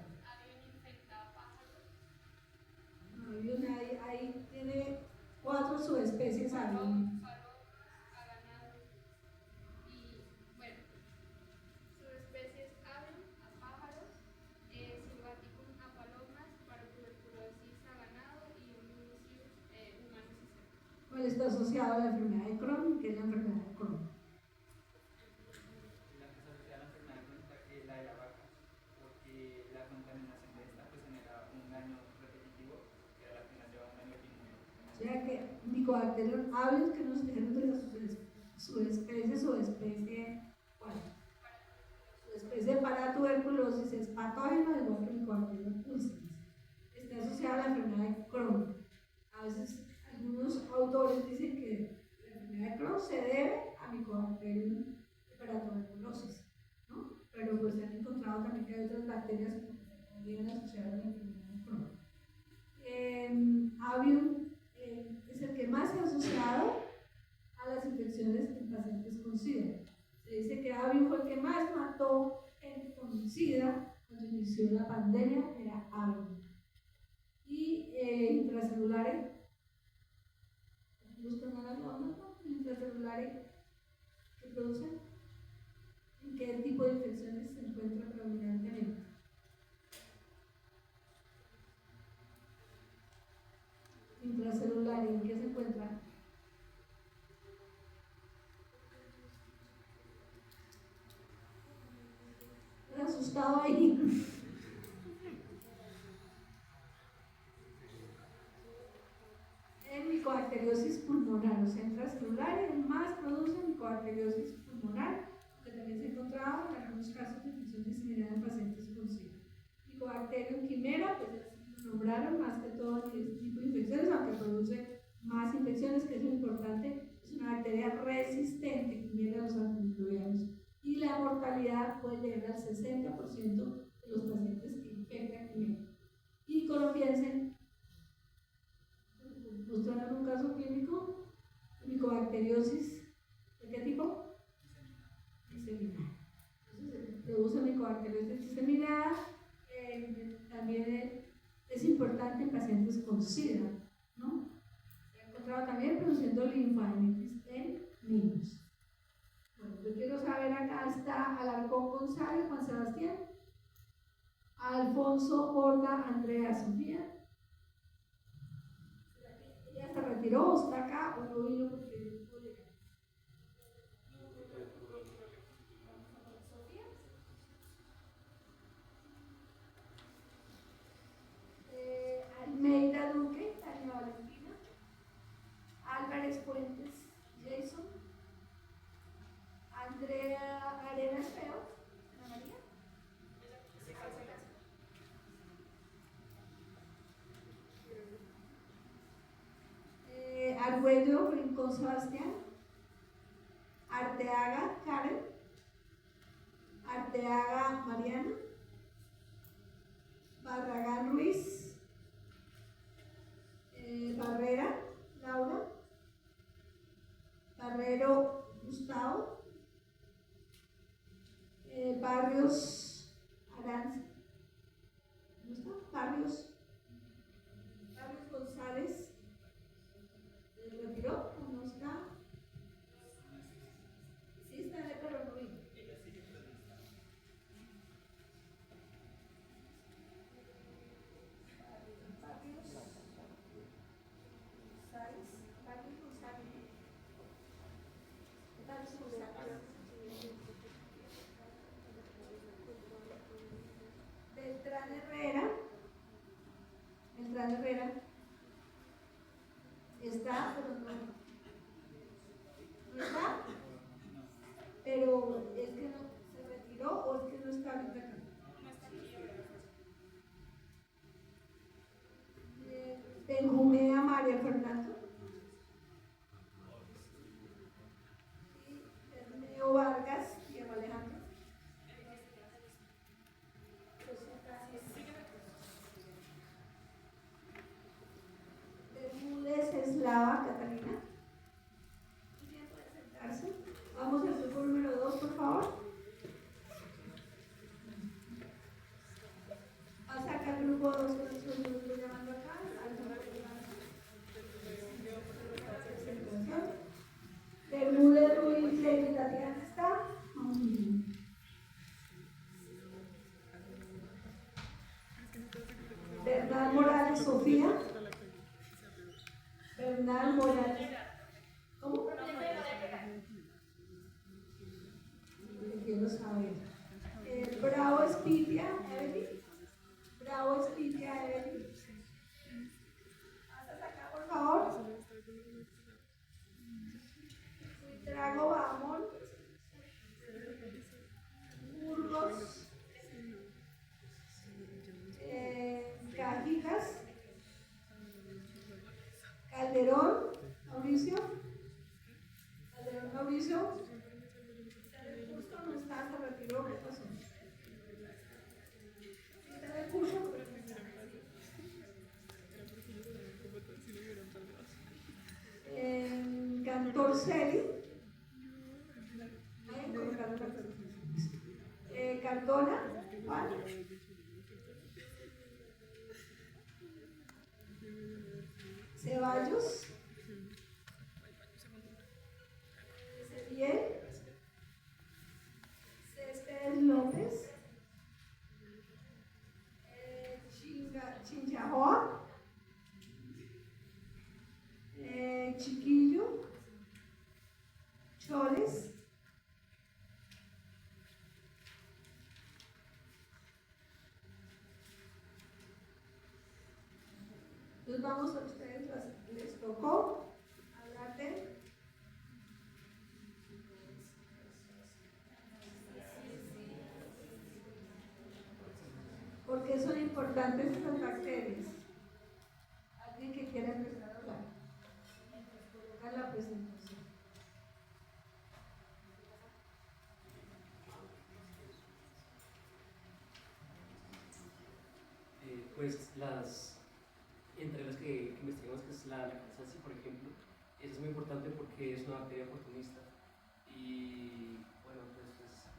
Ahí tiene 4 subespecies Avium. A ganado y, bueno, subespecies Avium a pájaros, Silvaticum a palomas, Parotuberculosis a ganado y Ullucius humanos y cerdos. ¿Cuál está asociado a la enfermedad de Crohn? ¿Qué es la enfermedad de Crohn? La que se asocia a la enfermedad crónica es la de la vaca, porque la contaminación de esta pues genera un daño repetitivo que a la final lleva un daño inmune. O sea que Mycobacterium avium, que nos dijeron de la subespecie, ¿cuál? Subespecie para tuberculosis es patógeno igual que Mycobacterium pulsans. Está asociada a la enfermedad de Crohn. pandemia era AVE. Y intracelulares, buscan a la glóndula, intracelulares que producen, ¿en qué tipo de infecciones se encuentra predominantemente? Intracelular, ¿en qué se encuentra? Asustado ahí. En micobacteriosis pulmonar, o sea, intracelulares más producen micobacteriosis pulmonar, que también se ha encontrado en algunos casos de infección diseminada en pacientes con SIDA. Mycobacterium quimera, pues ya lo nombraron más que todo en este tipo de infecciones, aunque produce más infecciones, que es lo importante, es una bacteria resistente, quimera a los antimicrobianos. Y la mortalidad puede llegar al 60% de los pacientes que infectan quimera. Y colombiense, mostraron un caso clínico de micobacteriosis, ¿de qué tipo? Diseminada. Entonces, produce micobacteriosis diseminada. También es importante en pacientes con SIDA, ¿no? Se ha encontrado también produciendo linfadenitis en niños. Bueno, yo quiero saber, acá está Alarcón González, Juan Sebastián, Alfonso Borda, Andrea Sofía. ¿Ella se retiró o está acá o no vino porque no pudo llegar? Sofía. Almeida Duque, Tania Valentina. Álvarez Puentes, Jason. Andrea Arenas Feo, Ana María. Arguello Rincón Sebastián. Arteaga Karen. Arteaga Mariana. Barragán Ruiz. Barrera Laura. Barrero Gustavo. Barrios Aranza. ¿No está? Barrios González. ¿Se retiró o no está? Sí está, pero no vino. Beltrán Herrera está, pero no está, pero es que no se retiró o es que no está ahorita acá. Benjumea María Fernando. Leo Vargas, Diego Alejandro. Bermúdez Eslava Catalina. ¿Quién puede sentarse? Vamos al grupo número 2, por favor. Vas a sacar el grupo 2 que nosotros lo estoy llamando acá. Bermúdez Ruiz Lady Tatiana está. Bernal Morales Sofía. Bernal Morales. ¿Cómo? Quiero saber. Bravo Espitia, Evelyn. Bravo Espitia, Evelyn. Hasta acá, por favor. Trago Bamón. Burgos. Cajitas. Calderón, Mauricio. Calderón, Mauricio. Justo no está, se retiró, ¿qué pasó? ¿Está de curso? Cantorcelli. Cardona, Juan. Ceballos, Cebiel, Céspedes López, Chinchajoa, Chiquillo, Choles, entonces vamos a ustedes, les tocó hablar de ¿por qué son importantes estas bacterias? ¿Alguien que quiera empezar a hablar? Coloca la presentación. Pues entre las que investigamos, que es la Calzasi, por ejemplo, esa es muy importante porque es una bacteria oportunista y bueno, pues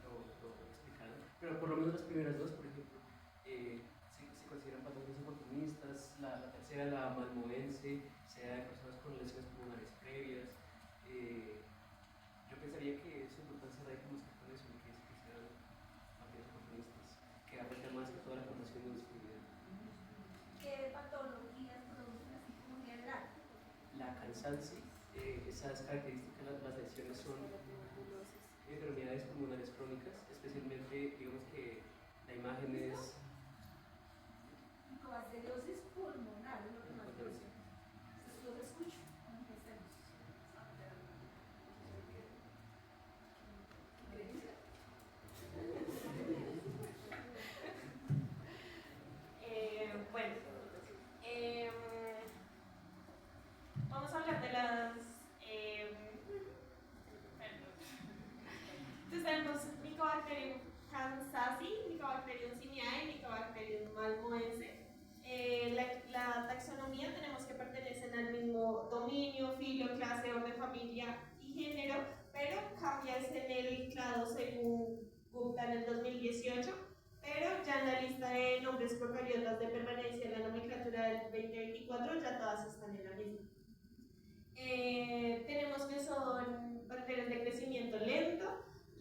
lo explicaron, pero por lo menos las primeras dos, por ejemplo, se consideran patógenos oportunistas, la tercera, la malmoense, se da de personas con lesiones pulmonares previas. Yo pensaría que su importancia radica más que con eso, que se consideran bacterias oportunistas, que afectan más que toda la formación de disponibilidad. ¿Qué patologías producen así como en general? La cansancio, esas características, las lesiones son enfermedades pulmonares crónicas, especialmente, digamos que la imagen es Micobacteriosis pulmonar, es lo que más produce. Los escucho. Empecemos. Bueno, vamos a hablar de las. Entonces tenemos Mycobacterium kansasi, Mycobacterium simiae y Mycobacterium malmoense. La taxonomía tenemos que pertenecen al mismo dominio, filo, clase, orden, familia y género, pero cambia en el clado según Gupta en el 2018. Pero ya en la lista de nombres procariotas de permanencia en la nomenclatura del 2024 ya todas están en la misma. Tenemos que son bacterias de crecimiento lento.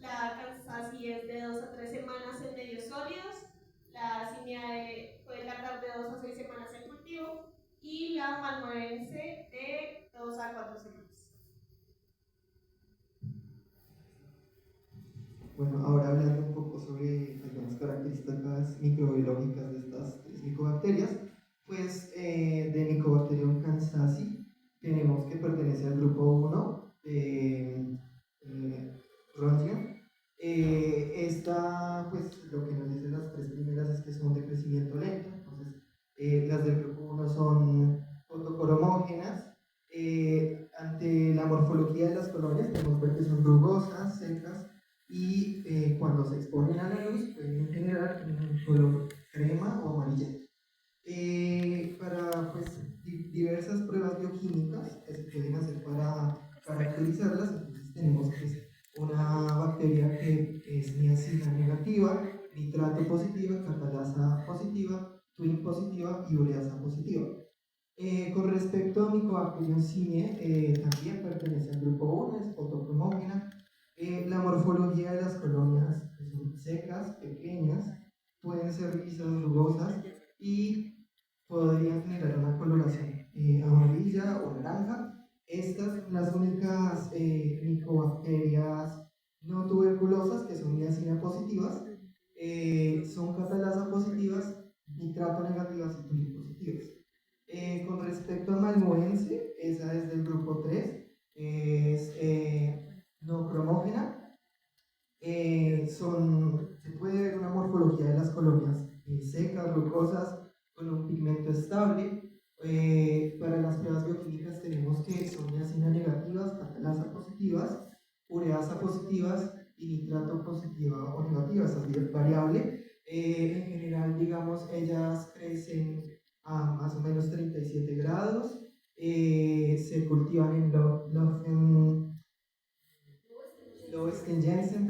La Kansasi es de 2 a 3 semanas en medios sólidos. La Simiae puede tardar de 2 a 6 semanas en cultivo. Y la Malmoense de 2 a 4 semanas. Bueno, ahora hablando un poco sobre algunas características microbiológicas de estas tres micobacterias, pues de Mycobacterium kansasi tenemos que pertenece al grupo 1 de Rongion. Esta, pues lo que nos dicen las tres primeras es que son de crecimiento lento, entonces las del grupo 1 son fotocoromógenas. Ante la morfología de las colonias podemos ver que son rugosas, secas, y cuando se exponen a la luz pueden generar un color crema o amarillento. Para pues, diversas pruebas bioquímicas que se pueden hacer para caracterizarlas, entonces tenemos pues, una bacteria que es niacina negativa, nitrato positiva, catalasa positiva, twin positiva y ureasa positiva. Con respecto a Mycobacterium simiae, también pertenece al grupo 1, es fotocromógena. La morfología de las colonias son secas, pequeñas, pueden ser lisas, rugosas y podrían generar una coloración amarilla o naranja. Estas son las únicas micobacterias no tuberculosas que son niacina positivas, son catalasa positivas, nitrato negativas y twin positivas. Con respecto a malmoense, esa es del grupo 3, es no cromógena. Se puede ver una morfología de las colonias secas, rugosas, con un pigmento estable. Para las pruebas bioquímicas tenemos que son niacina negativas, catalasa positivas, ureasa positivas y nitrato positiva o negativa, esa es variable. En general, digamos, ellas crecen a más o menos 37 grados, se cultivan en Lowenstein-Jensen,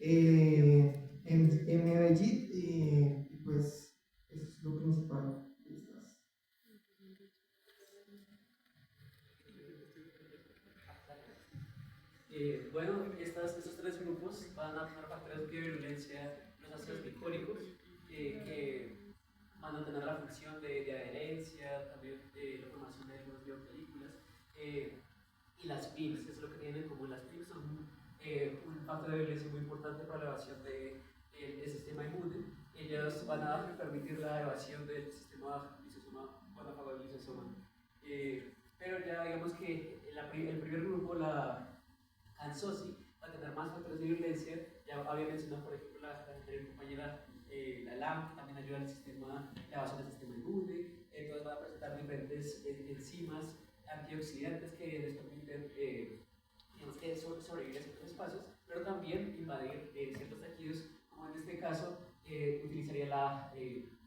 en Medellín, y pues eso es lo principal de estas. Bueno, estos tres grupos van a tener factores de biovirulencia, los ácidos glicólicos, que van a tener la función de adherencia, también la formación de algunas biopelículas, y las PIMS, que es lo que tienen en común. Las PIMS son un factor de violencia muy importante para la evasión del sistema inmune. Ellas van a permitir la evasión del sistema lisosoma, lisosoma. Pero ya digamos que el primer grupo, la CanSOSI, va a tener más factores de violencia. Ya había mencionado, por ejemplo, la compañera la LAM, que también ayuda al sistema, la evasión del sistema inmune. Entonces van a presentar diferentes enzimas antioxidantes que les permiten digamos que sobrevivir a ciertos espacios, pero también invadir ciertos tejidos, como en este caso utilizaría la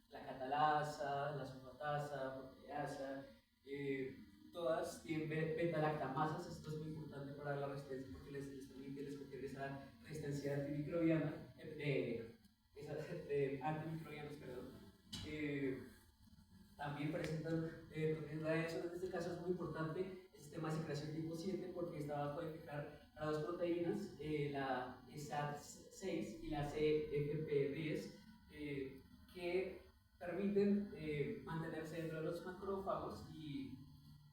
catalasa, la sulfatasa, proteasa, todas tienen beta-lactamasas. Esto es muy importante para la resistencia porque les permite conferir esa resistencia antimicrobiana, antimicrobianos, perdón. También presentan proteínas. En este caso es muy importante el sistema de secreción tipo 7 porque esta va a codificar a dos proteínas, la SAT6 y la CFP10, que permiten mantenerse dentro de los macrófagos y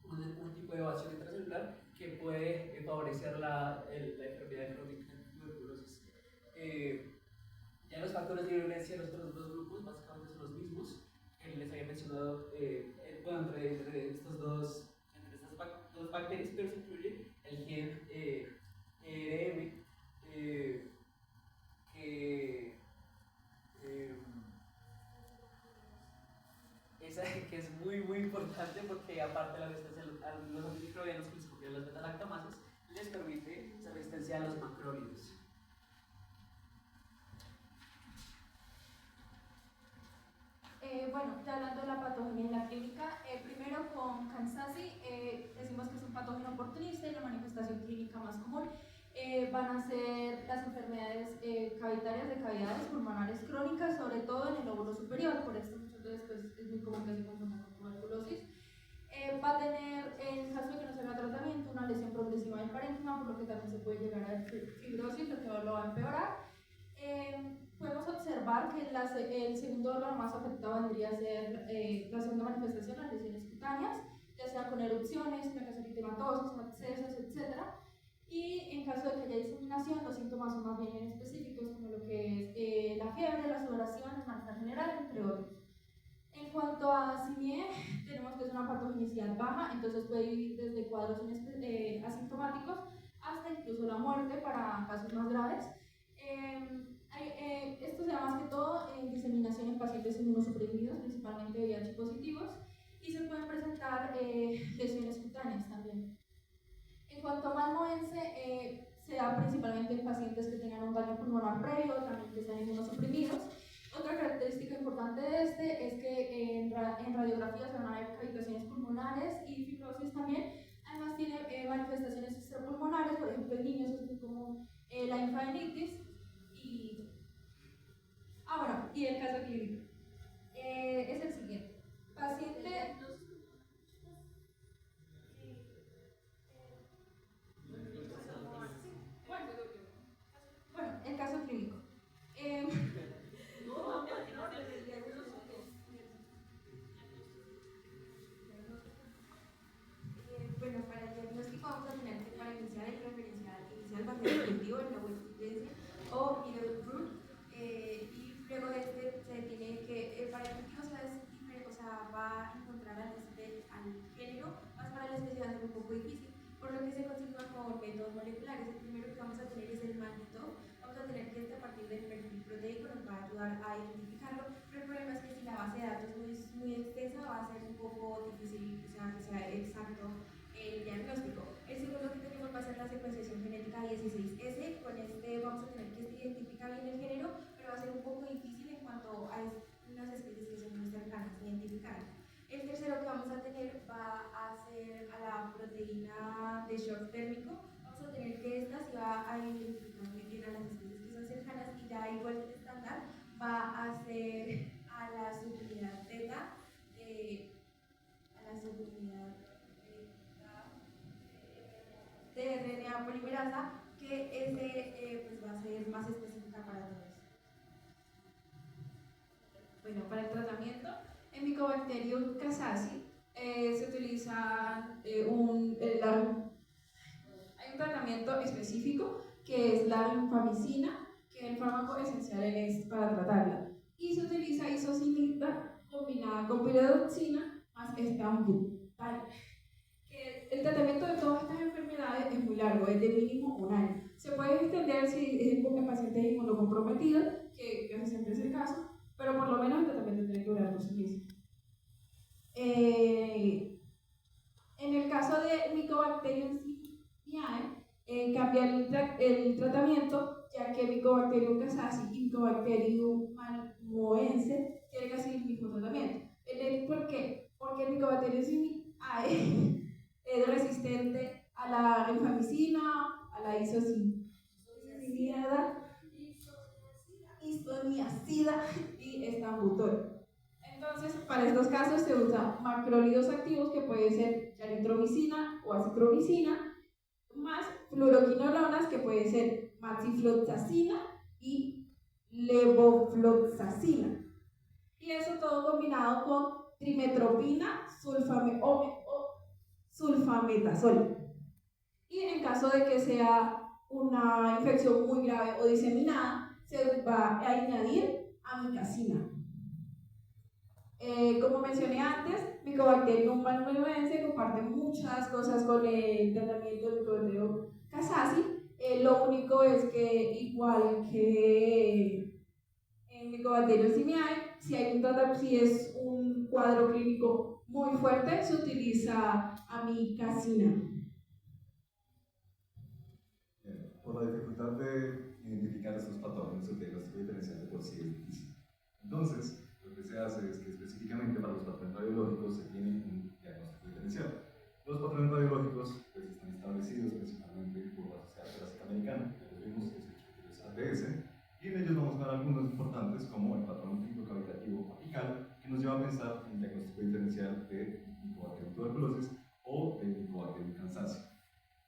un tipo de evasión intracelular que puede favorecer la enfermedad crónica de tuberculosis. Ya los factores de violencia de los otros dos grupos básicamente son los mismos que les había mencionado entre estas dos bacterias, pero se incluye el gen ERM, que es muy importante porque aparte de la resistencia a los antimicrobianos que les confieren las beta-lactamasas, les permite esa resistencia a los macrólidos. Bueno, ya hablando de la patogenia en la clínica, primero con CanSASI decimos que es un patógeno oportunista y la manifestación clínica más común van a ser las enfermedades cavitarias de cavidades pulmonares crónicas, sobre todo en el lóbulo superior. Por esto muchas veces pues, es muy común que se confunda con tuberculosis. Va a tener, en caso de que no se haga tratamiento, una lesión progresiva del parénquima, por lo que también se puede llegar a fibrosis, lo que lo va a empeorar. Podemos observar que el segundo órgano más afectado vendría a ser la segunda manifestación, las lesiones cutáneas, ya sea con erupciones, placas eritematosas, abscesos, etc. Y en caso de que haya diseminación, los síntomas son más bien específicos, como lo que es la fiebre, la sudoración, el malestar general, entre otros. En cuanto a CIMIE, tenemos que es una patogenicidad baja, entonces puede ir desde cuadros asintomáticos hasta incluso la muerte para casos más graves. Esto se da más que todo en diseminación en pacientes inmunosuprimidos, principalmente VIH positivos, y se pueden presentar lesiones cutáneas también. En cuanto a malmoense, se da principalmente en pacientes que tengan un daño pulmonar previo, también que sean inmunosuprimidos. Otra característica importante de este es que en radiografías se van a ver cavitaciones pulmonares y fibrosis también. Además tiene manifestaciones extrapulmonares, por ejemplo en niños es muy común la linfadenitis. Y el caso clínico es el siguiente. Paciente. Bueno, el caso clínico. Bueno, para el diagnóstico vamos a tener que para iniciar el referencial inicial va a ser objetivo en la West o Middle. Y luego de este se tiene que, para el objetivo va a encontrar al género, más para la especie va a ser un poco difícil, por lo que se consigna con métodos moleculares. El primero que vamos a tener es el magnito. Vamos a tener que a partir del perfil proteico nos va a ayudar a identificarlo, pero el problema es que si la base de datos es muy extensa va a ser un poco difícil que sea exacto el diagnóstico. El segundo que tenemos va a ser la secuenciación genética 16S. Con este vamos a tener que identificar bien el género, pero va a ser un poco difícil en cuanto a unas especies que son muy cercanas a identificar. El tercero que vamos a tener va a ser a la proteína de shock térmico. Vamos a tener que esta se va a identificar muy bien a las especies que son cercanas y ya igual que el estándar va a ser a la subunidad teta de RNA polimerasa, que Casasi se utiliza hay un tratamiento específico que es la rifampicina, que es el fármaco esencial para tratarla. Y se utiliza isocitinib combinada con piridoxina más estambutol. El tratamiento de todas estas enfermedades es muy largo, es de mínimo 1 año. Se puede extender si es el paciente es inmunocomprometido, que casi siempre es el caso, pero por lo menos el tratamiento tiene que durar 12 meses. En el caso de Mycobacterium simiae, cambia el tratamiento, ya que Mycobacterium casasi y Mycobacterium malmoense tienen casi el mismo tratamiento. ¿Por qué? Porque el Mycobacterium simiae es resistente a la rifampicina, a la isoniazida y estambutol. Entonces, para estos casos se usa macrólidos activos que pueden ser claritromicina o acitromicina, más fluoroquinolonas que pueden ser maxifloxacina y levofloxacina. Y eso todo combinado con trimetropina, sulfametazol. Y en caso de que sea una infección muy grave o diseminada, se va a añadir amicacina. Como mencioné antes, Mycobacterium malmoense comparte muchas cosas con el tratamiento del Mycobacterium casasi. Lo único es que, igual que en Mycobacterium simiae, si es un cuadro clínico muy fuerte, se utiliza amicacina. Por la dificultad de identificar estos patrones, el diagnóstico diferencial de por sí es difícil. Entonces, lo que se hace es que específicamente para los patrones radiológicos se tiene un diagnóstico diferencial. Los patrones radiológicos pues, están establecidos principalmente por la Sociedad Torácica Americana, ya los vimos, que es el criterio ATS, y en ellos vamos a ver algunos importantes como el patrón clínico-cavitativo apical, que nos lleva a pensar en el diagnóstico diferencial de Mycobacterium tuberculosis o de Mycobacterium cansancio.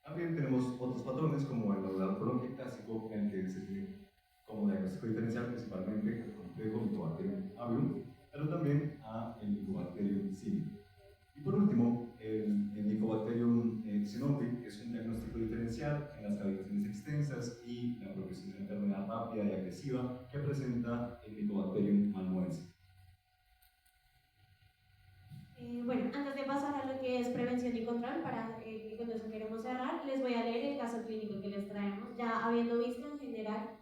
También tenemos otros patrones como el nodular bronquiectásico, en el que se tiene como diagnóstico diferencial principalmente el complejo Mycobacterium avium, pero también a el Mycobacterium simiae. Y por último, el Mycobacterium synovium, que es un diagnóstico diferencial en las cavitaciones extensas y la progresión de una enfermedad rápida y agresiva que presenta el Mycobacterium malmoense. Bueno, antes de pasar a lo que es prevención y control, para que con eso queremos cerrar, les voy a leer el caso clínico que les traemos, ya habiendo visto en general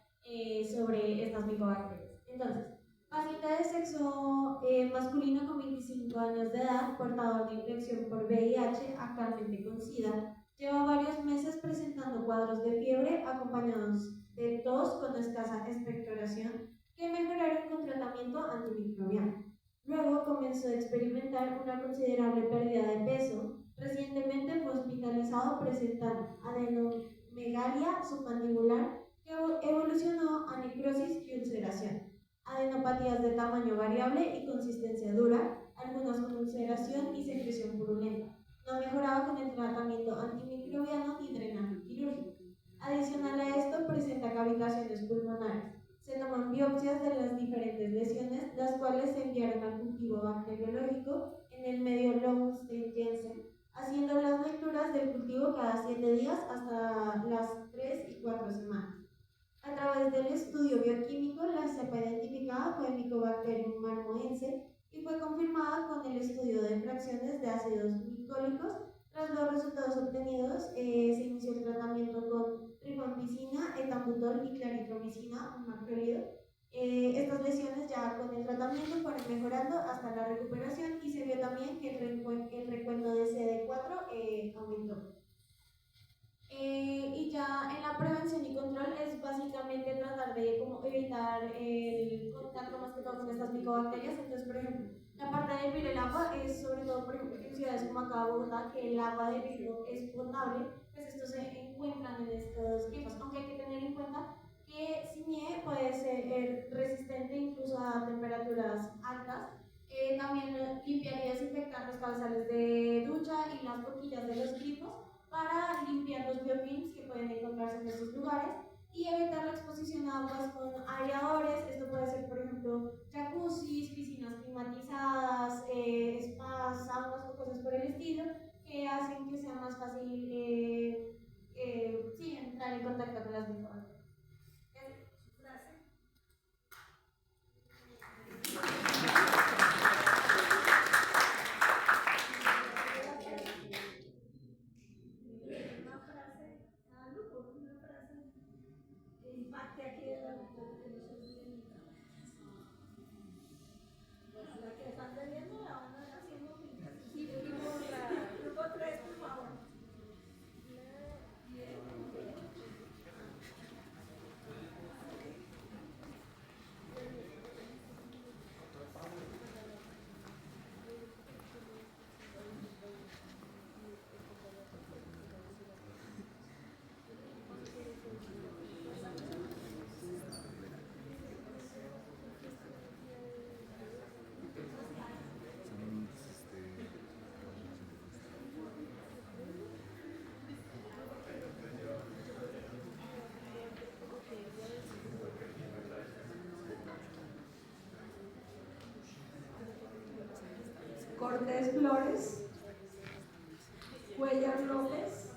sobre estas micobacterias. Entonces, paciente de sexo masculino con 25 años de edad, portador de infección por VIH, actualmente con SIDA, lleva varios meses presentando cuadros de fiebre acompañados de tos con escasa expectoración que mejoraron con tratamiento antimicrobiano. Luego comenzó a experimentar una considerable pérdida de peso. Recientemente fue hospitalizado presentando adenomegalia submandibular que evolucionó a necrosis y ulceración, adenopatías de tamaño variable y consistencia dura, algunas con ulceración y secreción purulenta. No mejoraba con el tratamiento antimicrobiano ni drenaje quirúrgico. Adicional a esto, presenta cavitaciones pulmonares. Se toman biopsias de las diferentes lesiones, las cuales se enviaron al cultivo bacteriológico en el medio Lowenstein-Jensen, haciendo las lecturas del cultivo cada 7 días hasta las 3 y 4 semanas. A través del estudio bioquímico, la cepa identificada fue Mycobacterium malmoense y fue confirmada con el estudio de fracciones de ácidos micólicos. Tras los resultados obtenidos, se inició el tratamiento con rifampicina, etambutol y claritromicina, un macrólido. Estas lesiones ya con el tratamiento fueron mejorando hasta la recuperación y se vio también que el recuento de CD4 aumentó. Y ya en la prevención y control es básicamente tratar de como evitar el contacto más que todo con estas micobacterias. Entonces, por ejemplo, la parte de hervir el agua es sobre todo, por ejemplo, en ciudades como acá Bogotá, que el agua de grifo es potable, pues estos se encuentran en estos grifos, aunque hay que tener en cuenta que simiae puede ser resistente incluso a temperaturas altas. También limpiar y desinfectar los cabezales de ducha y las boquillas de los grifos para limpiar los biofilms que pueden encontrarse en estos lugares. y evitar la exposición a aguas con aireadores. Esto puede ser, por ejemplo, jacuzzis, piscinas climatizadas, spas, saunas o cosas por el estilo, que hacen que sea más fácil sí, entrar en contacto con las microorganismos. Impacte aquí de la que no se olvide. La que están teniendo la van haciendo sí, por la grupo 3, por favor. Cortés Flores, Cuellar López,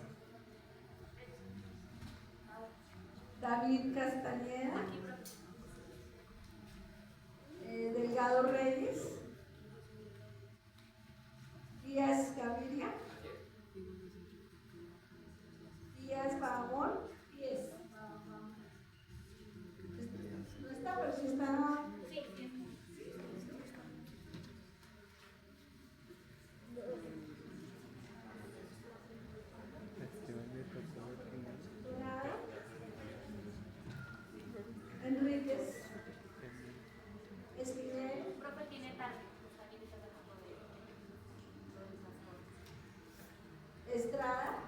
David Castañeda, Delgado Reyes, Díaz Gaviria, Díaz Bahamón, no está, pero sí está. Enríquez, Espinel, Profe, tiene tarde. Estrada,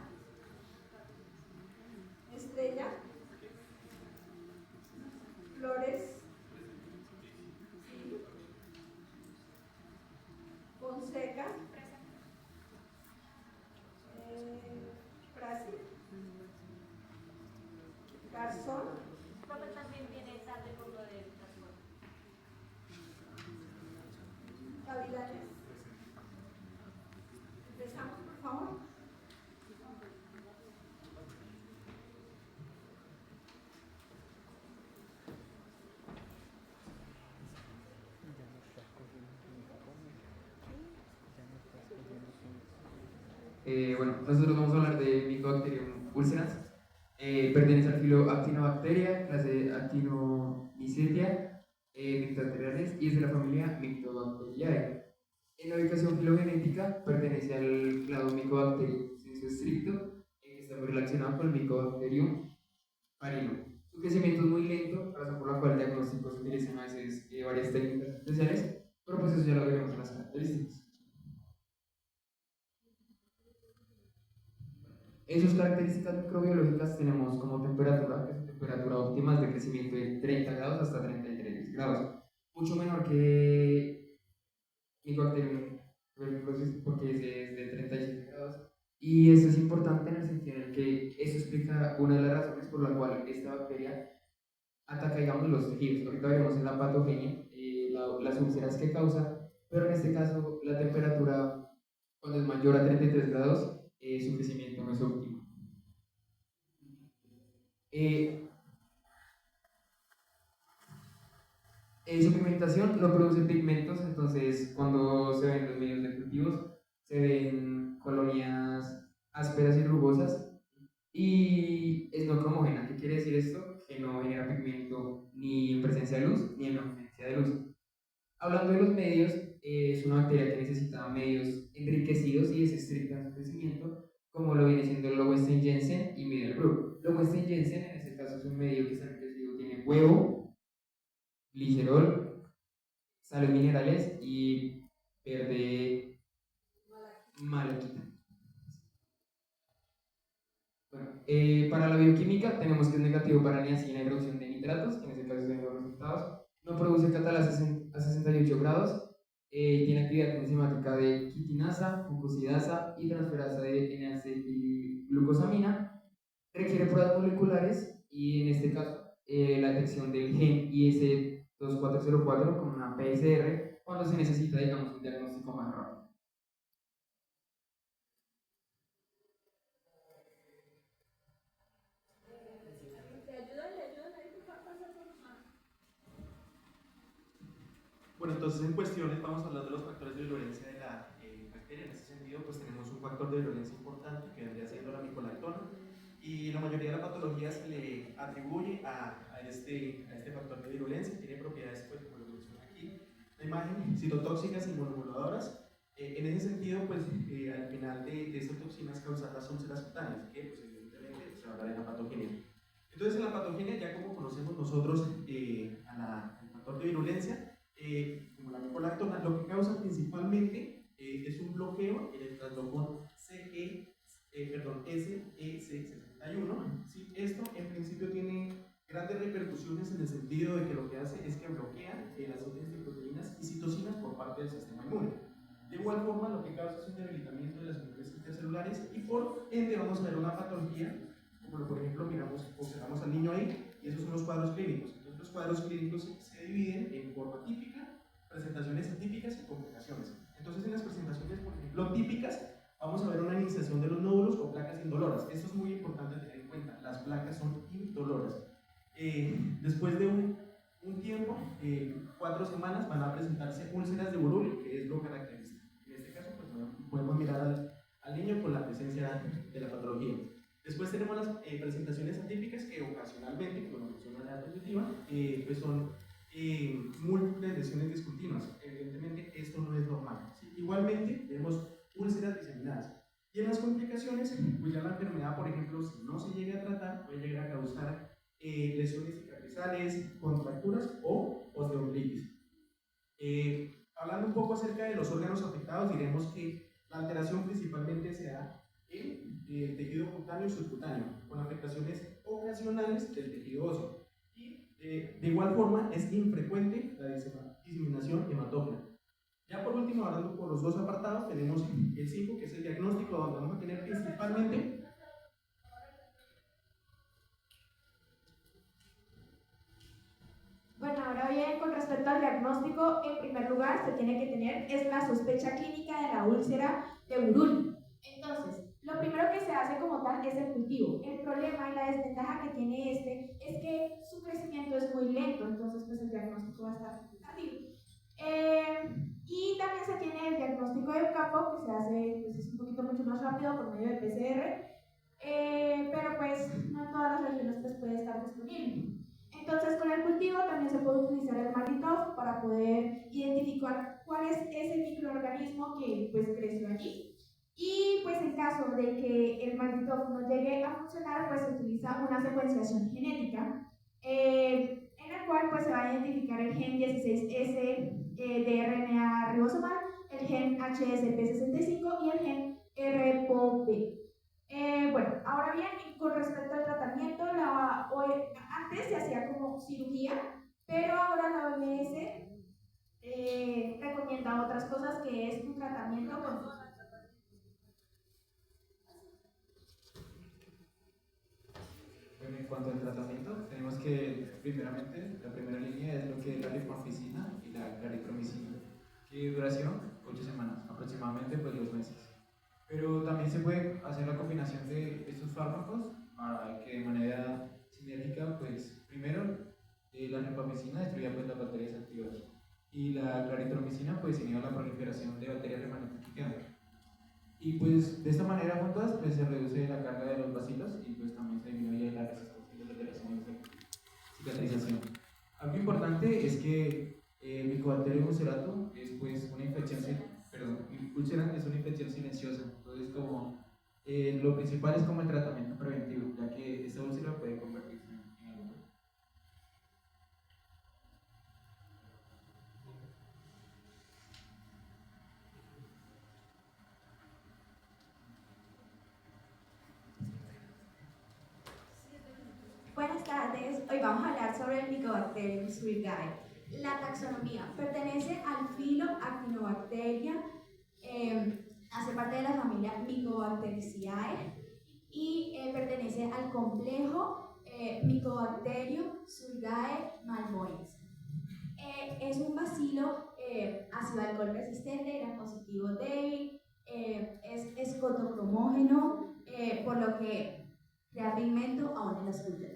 Estrella, Flores, Fonseca, Frasi, Garzón. Profe, también viene tarde por lo del transporte. Gavilanes. Empezamos, por favor. Bueno, nosotros vamos a hablar de Mycobacterium ulcerans. Pertenece al filo Actinobacteria, clase Actinomycetia, Mycobacteriales, y es de la familia Mycobacteriae. En la ubicación filogenética pertenece al clado Mycobacterium sensu estricto, que está muy relacionado con el Mycobacterium parino. Su crecimiento es muy lento, razón por la cual el diagnóstico se utilizan a veces varias técnicas especiales, pero pues eso ya lo veremos en las características. En sus características microbiológicas tenemos como temperatura, que es temperatura óptima de crecimiento de 30 grados hasta 33 grados, mucho menor que Mycobacterium tuberculosis porque es de 37 grados. Y eso es importante en el sentido en el que eso explica una de las razones por la cual esta bacteria ataca, digamos, los tejidos. Ahorita veremos en la patogenia las úlceras que causa, pero en este caso la temperatura cuando es mayor a 33 grados su crecimiento no es óptimo. Su pigmentación no produce pigmentos, entonces cuando se ven los medios de cultivos se ven colonias ásperas y rugosas y es no cromógena. ¿Qué quiere decir esto? Que no genera pigmento ni en presencia de luz ni en ausencia de luz. Hablando de los medios, es una bacteria que necesita medios enriquecidos y desestricta en su crecimiento, como lo viene siendo el Lowenstein-Jensen y Middelbrook. Lowenstein-Jensen en este caso es un medio que está enriquecido, tiene huevo, glicerol, sales minerales y verde malaquita. Bueno, para la bioquímica tenemos que es negativo para niacina y reducción de nitratos, en este caso se ven los resultados. No produce catalasa a 68 grados, tiene actividad enzimática de quitinasa, fucosidasa y transferasa de N-acetilglucosamina, requiere pruebas moleculares y en este caso la detección del gen IS2404 con una PCR cuando se necesita, digamos, un diagnóstico más rápido. Bueno, entonces en cuestiones vamos a hablar de los factores de virulencia de la bacteria. En ese sentido, pues tenemos un factor de virulencia importante que vendría siendo la micolactona, y la mayoría de la patología se le atribuye a este factor de virulencia. Tiene propiedades, pues, como lo menciona aquí la imagen, citotóxicas y inmunomoduladoras. En ese sentido, pues al final de estas toxinas causan las úlceras cutáneas, que pues evidentemente se va a hablar en la patogenia. Entonces en la patogenia, ya como conocemos nosotros al factor de virulencia, como la micolactona, lo que causa principalmente es un bloqueo en el traslocón SEC61. ¿Sí? Esto en principio tiene grandes repercusiones en el sentido de que lo que hace es que bloquea la síntesis de proteínas y citocinas por parte del sistema inmune. De igual forma, lo que causa es un debilitamiento de las membranas intercelulares y por ende vamos a ver una patología, como por ejemplo observamos al niño ahí, y esos son los cuadros clínicos. Entonces, los cuadros clínicos se dividen en forma típica, presentaciones atípicas y complicaciones. Entonces, en las presentaciones, por ejemplo, típicas, vamos a ver una iniciación de los nódulos o placas indoloras. Esto es muy importante tener en cuenta, las placas son indoloras. Después de un tiempo, 4 semanas, van a presentarse úlceras de Burul, que es lo característico. En este caso, pues, bueno, podemos mirar al niño con la presencia de la patología. Después tenemos las presentaciones atípicas que ocasionalmente, como lo menciona la diapositiva, pues son múltiples lesiones discontinuas. Evidentemente esto no es normal. ¿Sí? Igualmente tenemos úlceras diseminadas. Y en las complicaciones, pues ya la enfermedad, por ejemplo, si no se llega a tratar, puede llegar a causar lesiones cicatrizales, contracturas o osteoartritis. Hablando un poco acerca de los órganos afectados, diremos que la alteración principalmente se da en tejido cutáneo y subcutáneo, con afectaciones ocasionales del tejido óseo. Y de igual forma es infrecuente la diseminación hematógena. Ya por último, hablando por los dos apartados, tenemos el 5, que es el diagnóstico, donde vamos a tener principalmente Bueno, ahora bien, con respecto al diagnóstico, en primer lugar se tiene que tener es la sospecha clínica de la úlcera de Burul. Entonces, lo primero que se hace como tal es el cultivo. El problema y la desventaja que tiene este es que su crecimiento es muy lento, entonces pues el diagnóstico va a estar tardío. Y también se tiene el diagnóstico del campo, que se hace pues, es un poquito mucho más rápido por medio del PCR, pero pues no en todas las regiones pues, puede estar disponible. Entonces, con el cultivo también se puede utilizar el Marlitov para poder identificar cuál es ese microorganismo que pues, creció allí. Y pues en caso de que el Marlitov no llegue a funcionar, pues se utiliza una secuenciación genética en la cual pues, se va a identificar el gen 16S de RNA ribosomal, el gen HSP65 y el gen RPOP. Bueno, ahora bien, con respecto al tratamiento, antes se hacía como cirugía, pero ahora la OMS recomienda otras cosas que es un tratamiento con... Bueno, en cuanto al tratamiento, tenemos que primeramente, la primera línea es lo que es la rifampicina y la claritromicina, que duración 8 semanas, aproximadamente pues 2 meses. Pero también se puede hacer la combinación de estos fármacos para que de manera sinérgica, pues primero la rifampicina destruya pues las bacterias activas y la claritromicina pues inhibe la proliferación de bacterias remanentes que quedan. Y pues de esta manera juntas pues se reduce la carga de los bacilos y pues también se disminuye la resistencia de las alteraciones de cicatrización. Algo importante es que el Mycobacterium ulceratum es pues una infección, úlcera es una infección silenciosa, entonces como lo principal es como el tratamiento preventivo, ya que esta úlcera puede convertirse en algo. Buenas tardes, hoy vamos a hablar sobre el Mycobacterium swirlii. La taxonomía pertenece al filo Actinobacteria, hace parte de la familia Mycobacteriaceae y pertenece al complejo Mycobacterium sulgae malmoense. Es un bacilo ácido alcohol resistente, gram positivo débil, es fotocromógeno, por lo que crea pigmento aún en las frutas.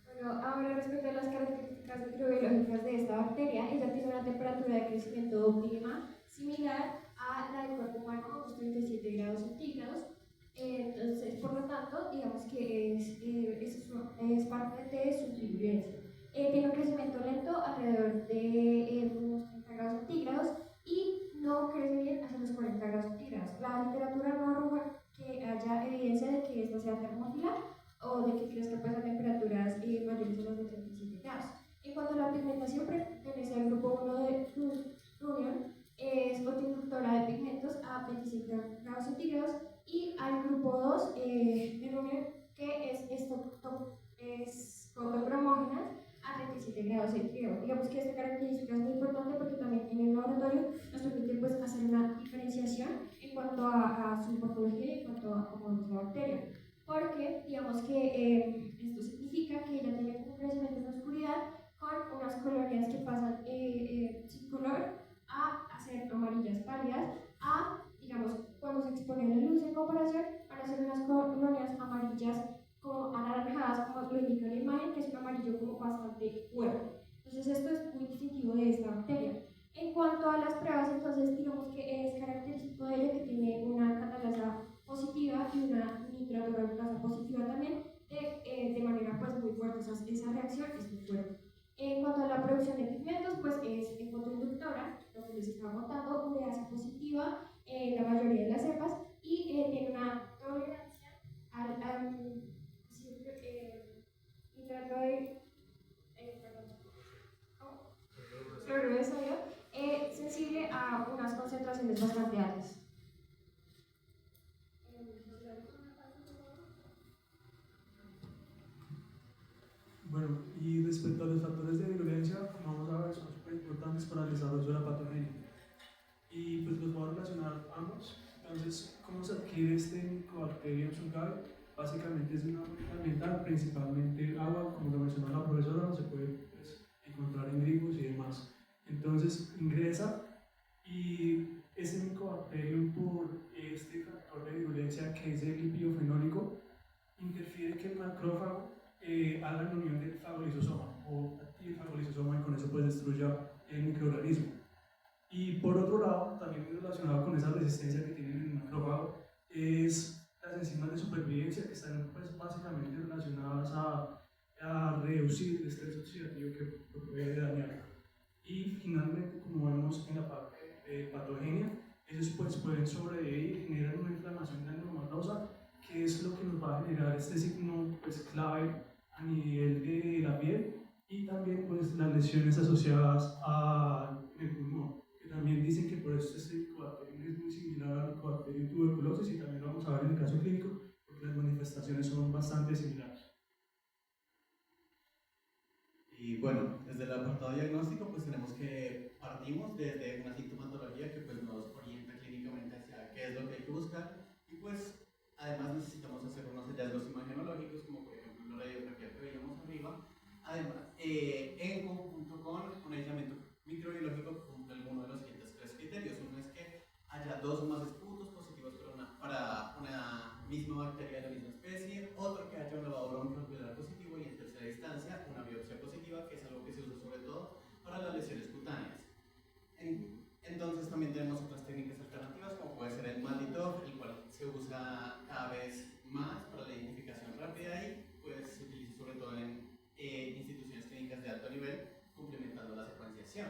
Bueno, ahora respecto a las características microbiológicas de esta bacteria, ella tiene una temperatura de crecimiento óptima similar a la del cuerpo humano, unos 37 grados centígrados. Entonces, por lo tanto, digamos que es parte de su virulencia. Tiene un crecimiento lento alrededor de unos 30 grados centígrados y no crece bien hacia los 40 grados centígrados. La literatura no arroja que haya evidencia de que esta sea termófila o de que crezca pues a temperaturas mayores a los de 37 grados. En cuanto a la pigmentación, pertenece al grupo 1 de Runion, es fotoinductora de pigmentos a 25 grados centígrados, y al grupo 2 de Runion, que es fotocromógenas a 37 grados centígrados. Digamos que esta característica es muy importante porque también en el laboratorio nos permite pues, hacer una diferenciación en cuanto a su morfología y en cuanto a cómo es la bacteria. Porque digamos que esto significa que ella tiene un crecimiento en la oscuridad con unas colonias que pasan sin color a ser amarillas pálidas, a, digamos, cuando se expone a la luz en comparación, van a ser unas colonias amarillas como anaranjadas, como lo indica la imagen, que es un amarillo como bastante fuerte. Entonces esto es muy distintivo de esta bacteria. En cuanto a las pruebas, entonces digamos que es característico de ella que tiene una catalasa positiva y una nitrotorrasa positiva también, de manera pues muy fuerte. O sea, esa reacción es muy fuerte. En cuanto a la producción de pigmentos, pues es fotoinductora, lo que les estaba contando, ureasa positiva en la mayoría de las cepas, y tiene una tolerancia al nitrato de cloruro de sodio, sensible a unas concentraciones bastante altas. Bueno, y respecto a los factores de virulencia, vamos a ver, son súper importantes para el desarrollo de la patogenia. Y pues los voy a relacionar ambos. Entonces, ¿cómo se adquiere este Mycobacterium sulgae? Básicamente es una herramienta, principalmente agua, como lo mencionó la profesora, se puede pues, encontrar en grifos y demás. Entonces ingresa y ese Mycobacterium, por este factor de virulencia que es el lipido-fenólico, interfiere que el macrófago haga la unión del fagolisosoma o active el fagolisosoma, y con eso pues destruya el microorganismo. Y por otro lado, también relacionado con esa resistencia que tienen en el macrófago, es las enzimas de supervivencia, que están pues, básicamente relacionadas a reducir el estrés oxidativo que puede dañar. Y finalmente, como vemos en la parte de patogenia, ellos pues, pueden sobrevivir y generar una inflamación granulomatosa, que es lo que nos va a generar este signo pues, clave a nivel de la piel, y también pues, las lesiones asociadas al pulmón, que también dicen que por eso este Mycobacterium es muy similar al Mycobacterium tuberculosis, y también lo vamos a ver en el caso clínico, porque las manifestaciones son bastante similares. Y bueno, desde el apartado diagnóstico, pues tenemos que partimos desde una sintomatología que pues nos orienta clínicamente hacia qué es lo que hay que buscar, y pues además necesitamos hacer unos hallazgos imagenológicos, como por ejemplo la radiografía que veíamos arriba, además en conjunto con un aislamiento microbiológico que cumple alguno de los siguientes tres criterios. Uno es que haya dos o más esputos positivos para una misma bacteria de la misma especie, otro que haya un lavado bronquiolcular positivo, y en tercera instancia una biopsia positiva, que es algo que se usa sobre todo para las lesiones cutáneas. Entonces también tenemos otras técnicas alternativas, como puede ser el Malditov, el cual se usa cada vez más para la identificación rápida y pues se utiliza sobre todo en instituciones clínicas de alto nivel, complementando la secuenciación.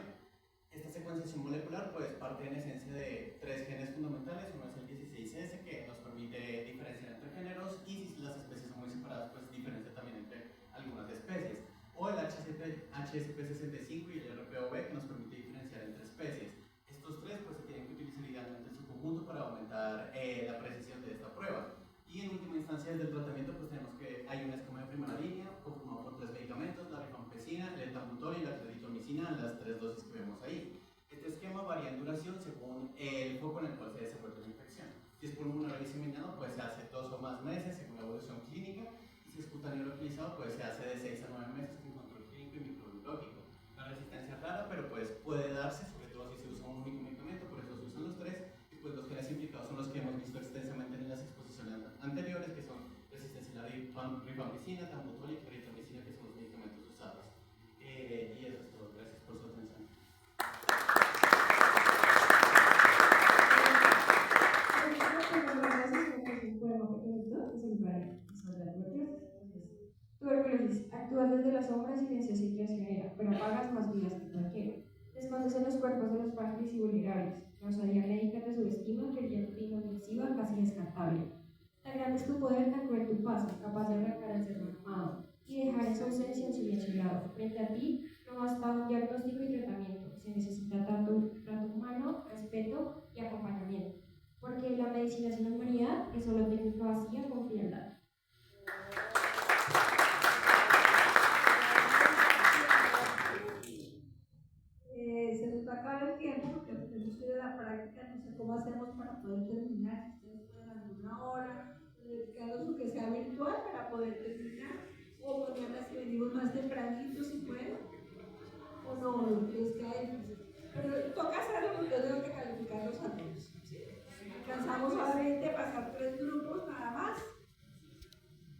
Esta secuenciación molecular pues parte en esencia de tres genes fundamentales. Uno es el 16S, que nos permite diferenciar entre géneros, y si las especies son muy separadas pues diferencia también entre algunas especies, o el HSP65 y el RPOV, que nos permite diferenciar entre especies. Estos tres pues se tienen que utilizar idealmente en su conjunto para aumentar la precisión de esta prueba. Y en última instancia, desde el tratamiento, pues tenemos que hay un esquema de primera línea conformado por tres medicamentos: la rifampicina, el etambutol y la claritromicina, en las tres dosis que vemos ahí. Este esquema varía en duración según el foco en el cual se desarrolla la infección. Si Si es pulmonar diseminado, pues se hace 2 o más meses según la evolución clínica. Y si es cutáneo localizado, pues se hace de 6 a 9 meses con control clínico y microbiológico. La resistencia es rara, pero pues puede darse, sobre todo si se usa un único medicamento, por eso se usan los 3. Y pues los genes implicados son los que hemos visto extensamente en las exposiciones anteriores, que son resistencia a la rifampicina, tambutol y clarithromicina, que son los medicamentos usados. Y eso es todo. Gracias por su atención. Tuberculosis. Actúas desde las sombras, silenciosa y traicionera, pero apagas más vidas que cualquiera. Te escondes en los cuerpos de los frágiles y vulnerables. La osadía médica te subestima, creyéndote inofensiva, casi descartable. Tan grande es tu poder, tan cruel tu paso, capaz de arrancar al ser amado y dejar en su ausencia un silencio helado. Frente a ti no basta un diagnóstico y tratamiento, se necesita trato humano, respeto y acompañamiento. Porque la medicina sin humanidad es solo técnica vacía con frialdad. Se nos va a acabar el tiempo porque tenemos que ir a la práctica, no sé cómo hacemos para poder terminar, si ustedes pueden alguna hora, dedicarnos lo que sea virtual para poder terminar, o mañana si venimos más tempranito, si pueden.